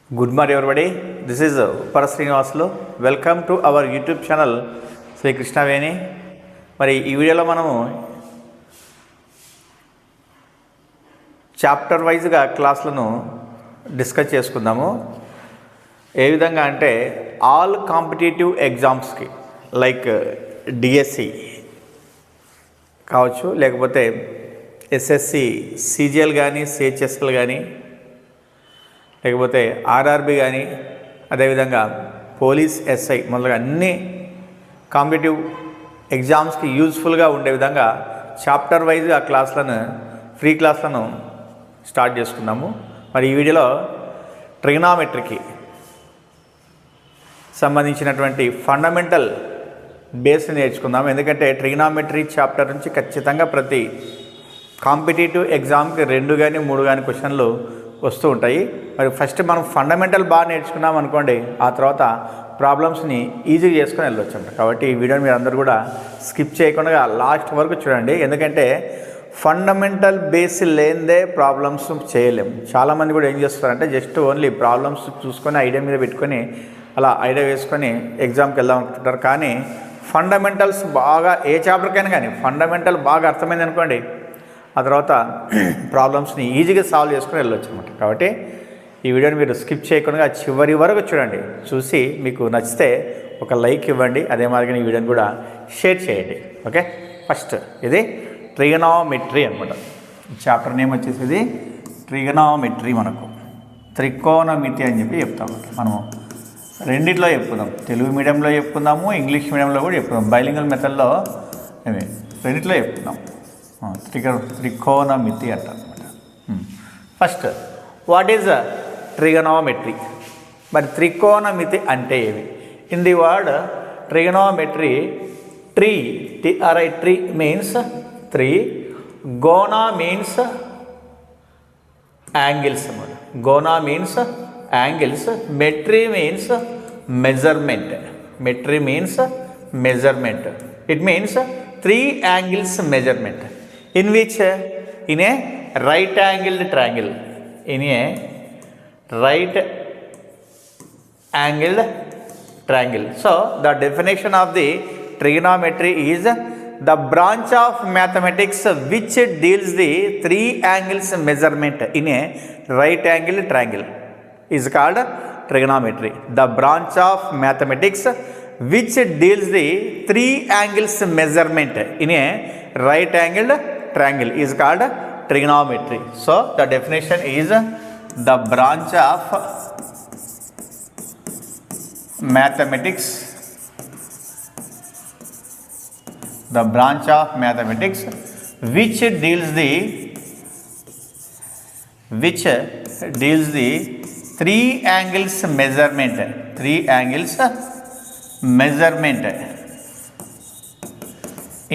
Good morning, everybody. This is Upara Srinivasulu. Welcome to our YouTube channel, Sri Krishna Veni. మరి ఈ వీడియోలో మనము chapter వైజ్గా క్లాసులను discuss చేసుకుందాము. ఏ విధంగా అంటే ఆల్ కాంపిటేటివ్ ఎగ్జామ్స్కి లైక్ డిఎస్సి కావచ్చు, లేకపోతే ఎస్ఎస్సి సిజిఎల్ కానీ సిహెచ్ఎస్ఎల్ కానీ, లేకపోతే ఆర్ఆర్బి కానీ, అదేవిధంగా పోలీస్ ఎస్ఐ మొదలుగా అన్ని కాంపిటేటివ్ ఎగ్జామ్స్కి యూజ్ఫుల్గా ఉండే విధంగా చాప్టర్ వైజ్గా క్లాసులను ఫ్రీ క్లాసులను స్టార్ట్ చేసుకున్నాము. మరి ఈ వీడియోలో ట్రిగనామెట్రీకి సంబంధించినటువంటి ఫండమెంటల్ బేస్ నేర్చుకుందాము. ఎందుకంటే ట్రిగనామెట్రీ చాప్టర్ నుంచి ఖచ్చితంగా ప్రతి కాంపిటేటివ్ ఎగ్జామ్కి 2 కానీ 3 కానీ క్వశ్చన్లు వస్తూ ఉంటాయి. మరి ఫస్ట్ మనం ఫండమెంటల్ బాగా నేర్చుకున్నాం అనుకోండి, ఆ తర్వాత ప్రాబ్లమ్స్ని ఈజీగా చేసుకొని వెళ్ళొచ్చు అంట. కాబట్టి ఈ వీడియోని మీరు అందరూ కూడా స్కిప్ చేయకుండా లాస్ట్ వరకు చూడండి. ఎందుకంటే ఫండమెంటల్ బేస్ లేనిదే ప్రాబ్లమ్స్ చేయలేము. చాలామంది కూడా ఏం చేస్తారంటే జస్ట్ ఓన్లీ ప్రాబ్లమ్స్ చూసుకొని ఐడియా మీద పెట్టుకొని అలా ఐడియా వేసుకొని ఎగ్జామ్కి వెళ్దాం అనుకుంటారు. కానీ ఫండమెంటల్స్ బాగా ఏ చాప్టర్కైనా కానీ ఫండమెంటల్ బాగా అర్థమైంది అనుకోండి, ఆ తర్వాత ప్రాబ్లమ్స్ని ఈజీగా సాల్వ్ చేసుకుని వెళ్ళొచ్చు అనమాట. కాబట్టి ఈ వీడియోని మీరు స్కిప్ చేయకుండా చివరి వరకు చూడండి. చూసి మీకు నచ్చితే ఒక లైక్ ఇవ్వండి. అదే మాదిరిగా ఈ వీడియోని కూడా షేర్ చేయండి. ఓకే, ఫస్ట్ ఇది ట్రిగనామెట్రీ అనమాట. చాప్టర్ నేమ్ వచ్చేసి ఇది ట్రిగనామెట్రీ. మనకు త్రికోణమితి అని చెప్పి చెప్తాం. మనము రెండిట్లో చెప్పుకుందాం, తెలుగు మీడియంలో చెప్పుకుందాము, ఇంగ్లీష్ మీడియంలో కూడా చెప్పుకుందాం. బైలింగల్ మెథడ్లో రెండిట్లో చెప్పుకుందాం. త్రికోణమితి అంటారనమాట. First what is trigonometry? మరి త్రికోణమితి అంటే ఏమి? In the word trigonometry, tri TRI tri means 3, gona means angles అనమాట. Gona means angles, metry means measurement. Metry means measurement. It means 3 angles measurement in which in a right angled triangle, in a right angled triangle. So the definition of the trigonometry is the branch of mathematics which deals the 3 angles measurement in a right angled triangle is called trigonometry. The branch of mathematics which deals the 3 angles measurement in a right angled triangle is called trigonometry. So the definition is the branch of mathematics, the branch of mathematics which deals the 3 angles measurement, 3 angles measurement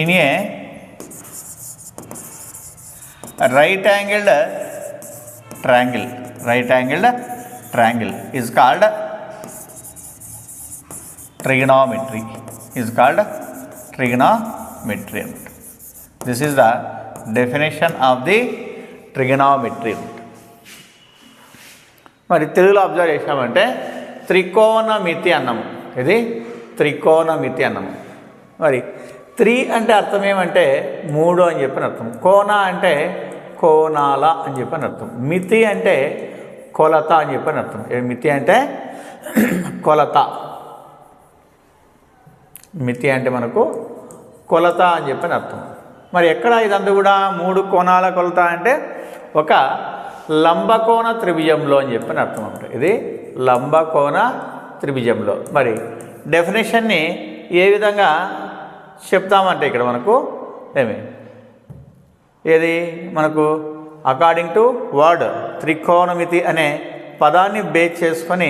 in a right angled triangle. Right angled triangle is called trigonometry. Is called trigonometry. This is the definition of the trigonometry. మరి తెలుగులో observe చేసామంటే త్రికోణమితి అన్నాము. ఇది త్రికోణమితి అన్నాము. మరి 3 అంటే అర్థం ఏమంటే 3 అని చెప్పని అర్థం. కోణ అంటే కోణాల అని చెప్పని అర్థం. మితి అంటే కొలత అని చెప్పని అర్థం. మితి అంటే కొలత. మితి అంటే మనకు కొలత అని చెప్పని అర్థం. మరి ఎక్కడ ఇదంతా కూడా 3 కోణాల కొలత అంటే ఒక లంబకోణ త్రిభుజంలో అని చెప్పని అర్థం అనమాట. ఇది లంబకోణ త్రిభుజంలో. మరి డెఫినేషన్ని ఏ విధంగా చెప్తామంటే ఇక్కడ మనకు ఏది మనకు అకార్డింగ్ టు వర్డ్ త్రికోణమితి అనే పదాన్ని బేస్ చేసుకొని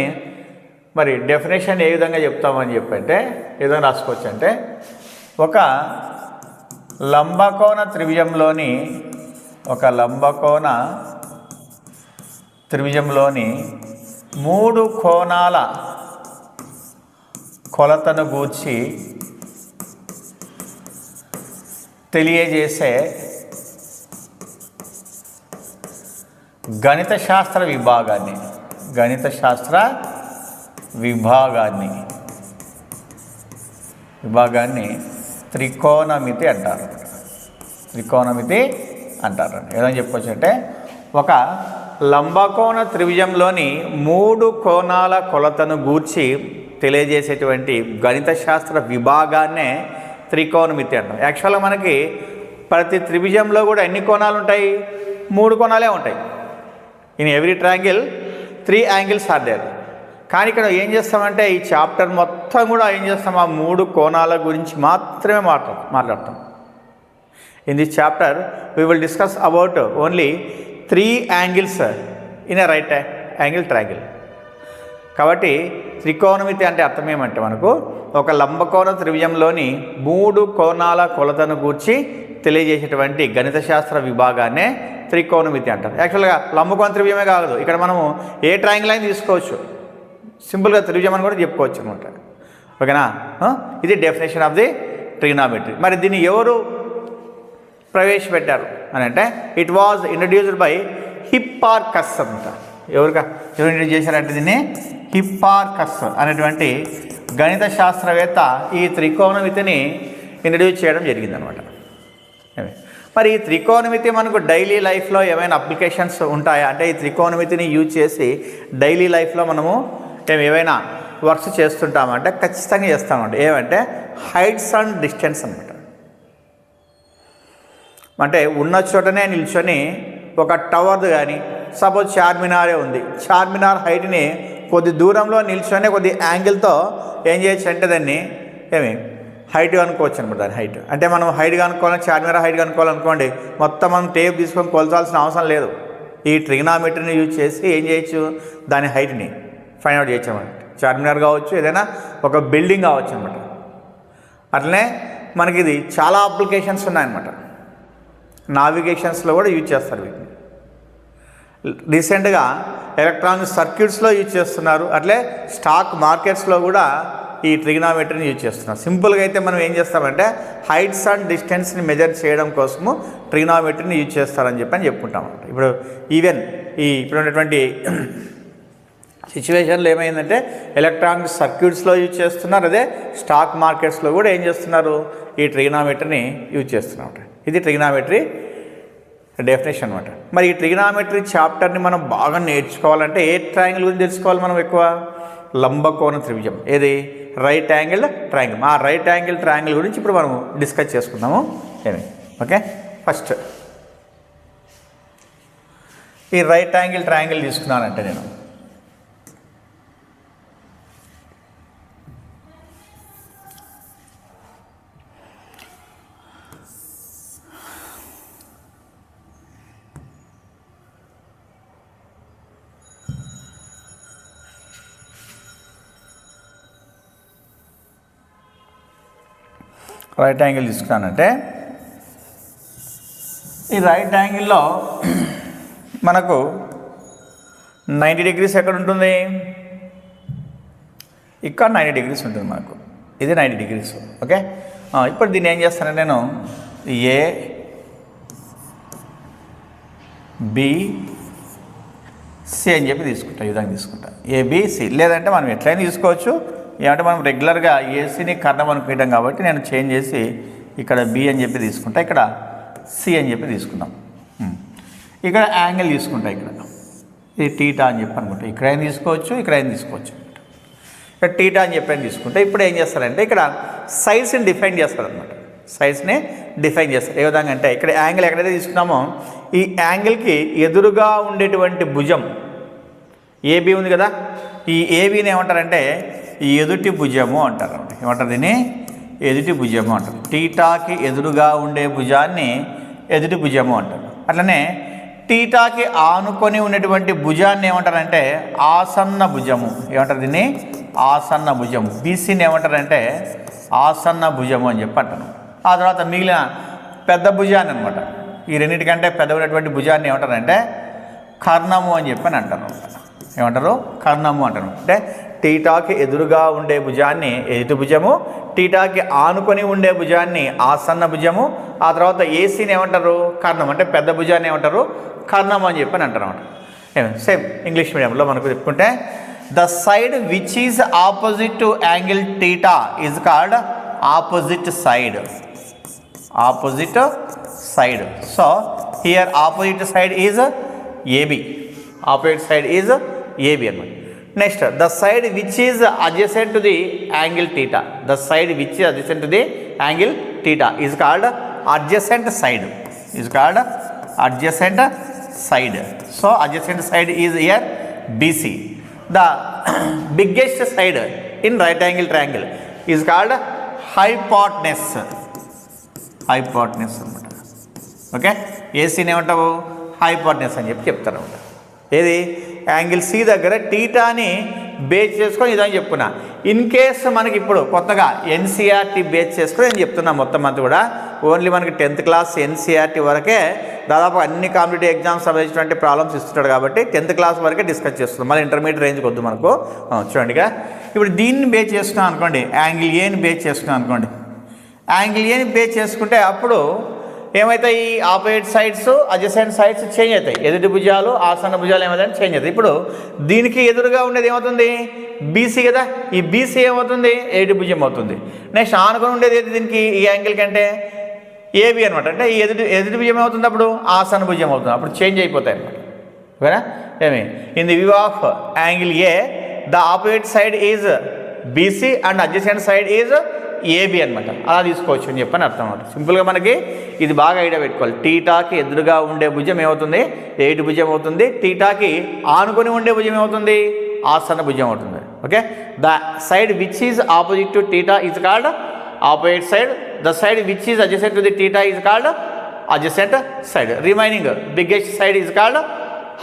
మరి డెఫినేషన్ ఏ విధంగా చెప్తామని చెప్పంటే ఏ విధంగా రాసుకోవచ్చు అంటే ఒక లంబకోణ త్రిభుజంలోని 3 కోణాల కొలతను గూర్చి తెలియజేసే గణిత శాస్త్ర విభాగాన్ని గణిత శాస్త్ర విభాగాన్ని త్రికోణమితి అంటారు. త్రికోణమితి అంటారు. ఏదని చెప్పొచ్చు అంటే ఒక లంబకోణ త్రిభుజంలోని 3 కోణాల కొలతను గూర్చి తెలియజేసేటువంటి గణిత శాస్త్ర విభాగాన్నే త్రికోణమితి అంటాం. యాక్చువల్గా మనకి ప్రతి త్రిభుజంలో కూడా ఎన్ని కోణాలు ఉంటాయి? 3 కోణాలే ఉంటాయి. In every triangle 3 angles are there. కానీ ఇక్కడ ఏం చేస్తామంటే ఈ చాప్టర్ మొత్తం కూడా ఏం చేస్తాం, ఆ 3 కోణాల గురించి మాత్రమే మాట్లాడతాం. In this chapter we will discuss about only 3 angles in a right angle triangle. కాబట్టి త్రికోణమితి అంటే అర్థం ఏమంటే మనకు ఒక లంబకోణ త్రిభుజంలోని 3 కోణాల కొలతను గూర్చి తెలియజేసేటువంటి గణిత శాస్త్ర విభాగాన్నే త్రికోణమితి అంటారు. యాక్చువల్గా లంబకోణ త్రిభుజమే కాదు, ఇక్కడ మనము ఏ ట్రయాంగిల్ అయినా తీసుకోవచ్చు, సింపుల్గా త్రిభుజం అని కూడా చెప్పుకోవచ్చు అనమాట. ఓకేనా? ఇది డెఫినేషన్ ఆఫ్ ది ట్రిగ్నామెట్రీ. మరి దీన్ని ఎవరు ప్రవేశపెట్టారు అని అంటే it was introduced by Hipparchus అంట. ఎవరు ఇంట్రడ్యూస్ చేశారంటే దీన్ని హిప్పార్కస్ అనేటువంటి గణిత శాస్త్రవేత్త ఈ త్రికోణమితిని ఇంట్రడ్యూస్ చేయడం జరిగిందనమాట. మరి ఈ త్రికోణమితి మనకు డైలీ లైఫ్లో ఏమైనా అప్లికేషన్స్ ఉంటాయా అంటే ఈ త్రికోణమితిని యూజ్ చేసి డైలీ లైఫ్లో మనము ఏవైనా వర్క్స్ చేస్తుంటామంటే ఖచ్చితంగా చేస్తామంట. ఏమంటే హైట్స్ అండ్ డిస్టెన్స్ అనమాట. అంటే ఉన్న చోటనే నిల్చొని ఒక టవర్ కానీ సపోజ్ చార్మినారే ఉంది, చార్మినార్ హైట్ని కొద్ది దూరంలో నిల్చొని కొద్ది యాంగిల్తో ఏం చేయొచ్చు అంటే దాన్ని హైట్ కనుక్కోవచ్చు అనమాట. దాని హైట్ అంటే మనం హైట్ కనుక్కోవాలని చార్మినార్ హైట్ కనుక్కోవాలనుకోండి మొత్తం మనం టేప్ తీసుకొని కొలచాల్సిన అవసరం లేదు. ఈ ట్రిగ్నామెట్రీని యూజ్ చేసి ఏం చేయొచ్చు, దాని హైట్ని ఫైండ్ అవుట్ చేయొచ్చు అనమాట. చార్మినార్ కావచ్చు, ఏదైనా ఒక బిల్డింగ్ కావచ్చు అనమాట. అట్లనే మనకి ఇది చాలా అప్లికేషన్స్ ఉన్నాయన్నమాట. నావిగేషన్స్లో కూడా యూజ్ చేస్తారు వీటిని. రీసెంట్గా ఎలక్ట్రానిక్ సర్క్యూట్స్లో యూజ్ చేస్తున్నారు. అట్లే స్టాక్ మార్కెట్స్లో కూడా ఈ ట్రిగ్నామెట్రీని యూజ్ చేస్తున్నారు. సింపుల్గా అయితే మనం ఏం చేస్తామంటే హైట్స్ అండ్ డిస్టెన్స్ని మెజర్ చేయడం కోసము ట్రిగ్నామెట్రీని యూజ్ చేస్తారని చెప్పుకుంటాం. ఇప్పుడు ఈవెన్ ఇప్పుడు ఉన్నటువంటి సిచ్యువేషన్లో ఏమైందంటే ఎలక్ట్రానిక్ సర్క్యూట్స్లో యూజ్ చేస్తున్నారు, అదే స్టాక్ మార్కెట్స్లో కూడా ఏం చేస్తున్నారు, ఈ ట్రిగ్నామెట్రీని యూజ్ చేస్తున్నారు. ఇది ట్రిగ్నామెట్రీ డెఫినేషన్ అనమాట. మరి ఈ ట్రిగ్నామెట్రీ చాప్టర్ని మనం బాగా నేర్చుకోవాలంటే ఏ ట్రయాంగిల్ గురించి తెలుసుకోవాలి మనం ఎక్కువ? లంబకోణ త్రిభుజం. ఏది? Right angle triangle. ఆ రైట్ యాంగిల్ ట్రయాంగిల్ గురించి ఇప్పుడు మనం డిస్కస్ చేసుకుందాము. ఓకే, ఫస్ట్ ఈ రైట్ యాంగిల్ ట్రయాంగిల్ తీసుకున్నానంటే నేను రైట్ యాంగిల్ తీసుకున్నానంటే ఈ రైట్ యాంగిల్లో మనకు 90 డిగ్రీస్ ఎక్కడ ఉంటుంది? ఇక్కడ 90 డిగ్రీస్ ఉంటుంది మనకు. ఇది 90 డిగ్రీస్. ఓకే, ఇప్పుడు దీన్ని ఏం చేస్తానంటే నేను ఏ బి సి అని చెప్పి తీసుకుంటా. ఈ విధంగా తీసుకుంటా ఏబిసి. లేదంటే మనం ఎట్లయినా తీసుకోవచ్చు. ఏమంటే మనం రెగ్యులర్గా ఏసీని కర్ణం అనుకుంటాం కాబట్టి నేను చేంజ్ చేసి ఇక్కడ బి అని చెప్పి తీసుకుంటా, ఇక్కడ సి అని చెప్పి తీసుకుందాం. ఇక్కడ యాంగిల్ తీసుకుంటా, ఇక్కడ ఇది టీటా అని చెప్పి అనుకుంటా. ఇక్కడ ఏం తీసుకోవచ్చు, ఇక్కడ ఏం తీసుకోవచ్చు. ఇక్కడ టీటా అని చెప్పి తీసుకుంటే ఇప్పుడు ఏం చేస్తారంటే ఇక్కడ సైడ్స్ని డిఫైన్ చేస్తారనమాట. సైడ్స్ని డిఫైన్ చేస్తారు. ఏ విధంగా అంటే ఇక్కడ యాంగిల్ ఎక్కడైతే తీసుకున్నామో ఈ యాంగిల్కి ఎదురుగా ఉండేటువంటి భుజం ఏబి ఉంది కదా, ఈ ఏబిని ఏమంటారంటే ఈ ఎదుటి భుజము అంటారు. ఏమంటారు దీన్ని? ఎదుటి భుజము అంటారు. టీటాకి ఎదురుగా ఉండే భుజాన్ని ఎదుటి భుజము అంటారు. అట్లనే టీటాకి ఆనుకొని ఉన్నటువంటి భుజాన్ని ఏమంటారంటే ఆసన్న భుజము. ఏమంటారు దీన్ని? ఆసన్న భుజము. బీసీని ఏమంటారంటే ఆసన్న భుజము అని చెప్పి అంటారు. ఆ తర్వాత మిగిలిన పెద్ద భుజాన్ని అనమాట, ఈ రెండింటికంటే పెద్ద ఉన్నటువంటి భుజాన్ని ఏమంటారంటే కర్ణము అని చెప్పి అంటారు. ఏమంటారు? కర్ణము అంటారు. అంటే టీటాకి ఎదురుగా ఉండే భుజాన్ని ఎదుటి భుజము, టీటాకి ఆనుకొని ఉండే భుజాన్ని ఆసన్న భుజము, ఆ తర్వాత ఏసీని ఏమంటారు? కర్ణం. అంటే పెద్ద భుజాన్ని ఏమంటారు? కర్ణం అని చెప్పి అంటారు అన్నమాట. సేమ్ ఇంగ్లీష్ మీడియంలో మనకు చెప్పుకుంటే the side which is opposite to angle theta is called opposite side. Opposite side. So here opposite side is AB. Opposite side is AB అన్నమాట. Next the side which is adjacent to the angle theta. The side which is adjacent to the angle theta is called adjacent side. Is called adjacent side. So adjacent side is here BC. The biggest side in right angle triangle is called hypotenuse. Hypotenuse అన్నమాట. Okay, ఏసీని ఏమంటావు hypotenuse అని చెప్పి చెప్తారు అనమాట. ఏది angle C దగ్గర టీటాని base చేసుకొని ఇదని చెప్పుకున్నా. ఇన్ కేస్ మనకి ఇప్పుడు కొత్తగా ఎన్సీఆర్టీ బేస్ చేసుకొని నేను చెప్తున్నా. మొత్తం అంతా కూడా ఓన్లీ మనకి 10th క్లాస్ ఎన్సీఆర్టీ వరకే దాదాపు అన్ని కాంపిటేటివ్ ఎగ్జామ్స్ సంబంధించినటువంటి ప్రాబ్లమ్స్ ఇస్తున్నాడు కాబట్టి 10th క్లాస్ వరకే డిస్కస్ చేస్తున్నాం. మళ్ళీ ఇంటర్మీడియట్ రేంజ్కి వద్దు మనకు. చూడండిగా ఇప్పుడు దీన్ని బేస్ చేసుకున్నాం అనుకోండి, యాంగిల్ ఏని బేస్ చేసుకున్నాం అనుకోండి. యాంగిల్ ఏని బేస్ చేసుకుంటే అప్పుడు ఏమవుతాయి, opposite sides adjacent sides change అవుతాయి. ఎదుటి భుజాలు ఆసన్న భుజాలు ఏమవుతాయి చేంజ్ అవుతాయి. ఇప్పుడు దీనికి ఎదురుగా ఉండేది ఏమవుతుంది, బీసీ కదా. ఈ బీసీ ఏమవుతుంది, ఏడు భుజం అవుతుంది. నెక్స్ట్ ఆనుకొని ఉండేది ఏది దీనికి ఈ యాంగిల్ కంటే ఏబి అనమాట. అంటే ఈ ఎదుటి భుజం ఏమవుతుంది, అప్పుడు ఆసన్న భుజం అవుతుంది. అప్పుడు చేంజ్ అయిపోతాయి అనమాట. ఓకేనా. ఏమి in the view of angle A the opposite side is BC and adjacent side is AB అనమాట. అలా తీసుకోవచ్చు అని చెప్పని అర్థం అనమాట. సింపుల్గా మనకి ఇది బాగా ఐడియా పెట్టుకోవాలి. టీటాకి ఎదురుగా ఉండే భుజం ఏమవుతుంది, ఎయిట్ భుజం అవుతుంది. టీటాకి ఆనుకొని ఉండే భుజం ఏమవుతుంది, ఆసన్న భుజం అవుతుంది. Okay, the side which is opposite to theta is called opposite side. The side which is adjacent to the theta is called adjacent side. Remaining biggest side is called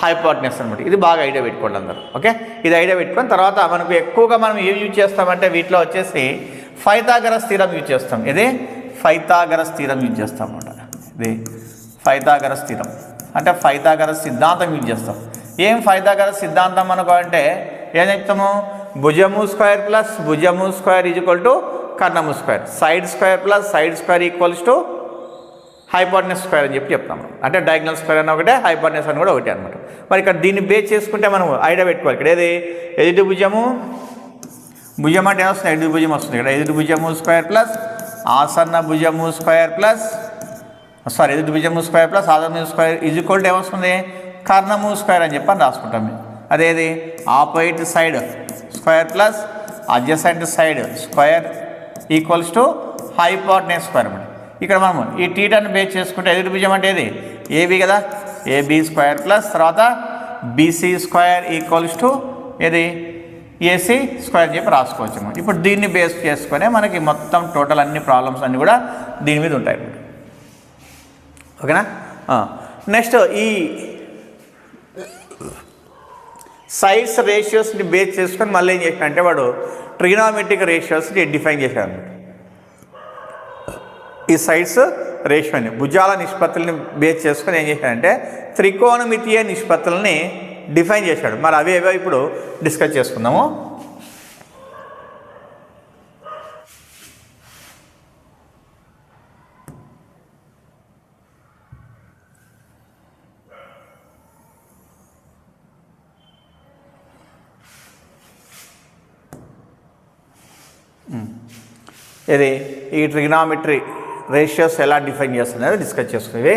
hypotenuse అనమాట. ఇది బాగా ఐడియా పెట్టుకోండి అందరూ. Okay, ఇది idea పెట్టుకొని తర్వాత మనకు ఎక్కువగా మనం ఏం యూజ్ చేస్తామంటే వీటిలో వచ్చేసి పైథాగరస్ థీరం యూజ్ చేస్తాం. ఇది పైథాగరస్ థీరం యూజ్ చేస్తాం అన్నమాట. ఇది పైథాగరస్ థీరం అంటే పైథాగరస్ సిద్ధాంతం యూజ్ చేస్తాం. ఏం పైథాగరస్ సిద్ధాంతం మనకు అంటే ఏం చెప్తాము, భుజము స్క్వేర్ ప్లస్ భుజము స్క్వేర్ ఈజ్ ఈక్వల్ టు కర్ణము square, side square plus side square equals to hypotenuse square అని చెప్పి చెప్తాము. అంటే డయాగ్నల్ స్క్వేర్ అని ఒకటే, హైపోటెనస్ అని కూడా ఒకటే అనమాట. మరి ఇక్కడ దీన్ని బేస్ చేసుకుంటే మనం ఐడియా పెట్టుకోవాలి. ఇక్కడ ఏది ఎదుటి భుజము, భుజం అంటే ఏమొస్తుంది, ఎదుటి భుజం వస్తుంది. ఇక్కడ ఎదుటి భుజము స్క్వేర్ ప్లస్ ఆసన్న భుజము స్క్వేర్ ప్లస్ ఎదుటి భుజము స్క్వేర్ ప్లస్ ఆసన్న స్క్వేర్ ఈజ్ ఈక్వల్ టు ఏమొస్తుంది, కర్ణము స్క్వేర్ అని చెప్పని రాసుకుంటాం. అదేది opposite side square plus adjacent side square equals to hypotenuse square అన్నమాట. ఇక్కడ మనము ఈ టీటాను బేస్ చేసుకుంటే ఎదుటి భుజం అంటే ఏది ఏబి కదా, ఏబి స్క్వేర్ ప్లస్ తర్వాత బీసీ స్క్వేర్ ఈక్వల్స్ టు ఏది ఏసీ స్క్వేర్ అని చెప్పి రాసుకోవచ్చు. ఇప్పుడు దీన్ని బేస్ చేసుకొని మనకి మొత్తం టోటల్ అన్ని ప్రాబ్లమ్స్ అన్నీ కూడా దీని మీద ఉంటాయి. ఓకేనా. నెక్స్ట్ ఈ సైడ్స్ రేషియోస్ని బేస్ చేసుకొని మళ్ళీ ఏం చేసినంటే వాడు ట్రిగ్నామెట్రిక్ రేషియోస్ని డిఫైన్ చేశాడు అనమాట. ఈ సైడ్స్ రేషియోని భుజాల నిష్పత్తులని బేస్ చేసుకొని ఏం చేశాడంటే త్రికోణమితీయ నిష్పత్తులని డిఫైన్ చేశాడు. మరి అవి ఏవో ఇప్పుడు డిస్కస్ చేసుకుందాము. ఇది ఈ ట్రిగ్నామెట్రీ రేషియోస్ ఎలా డిఫైన్ చేస్తున్నారో డిస్కస్ చేసుకుని ఇవి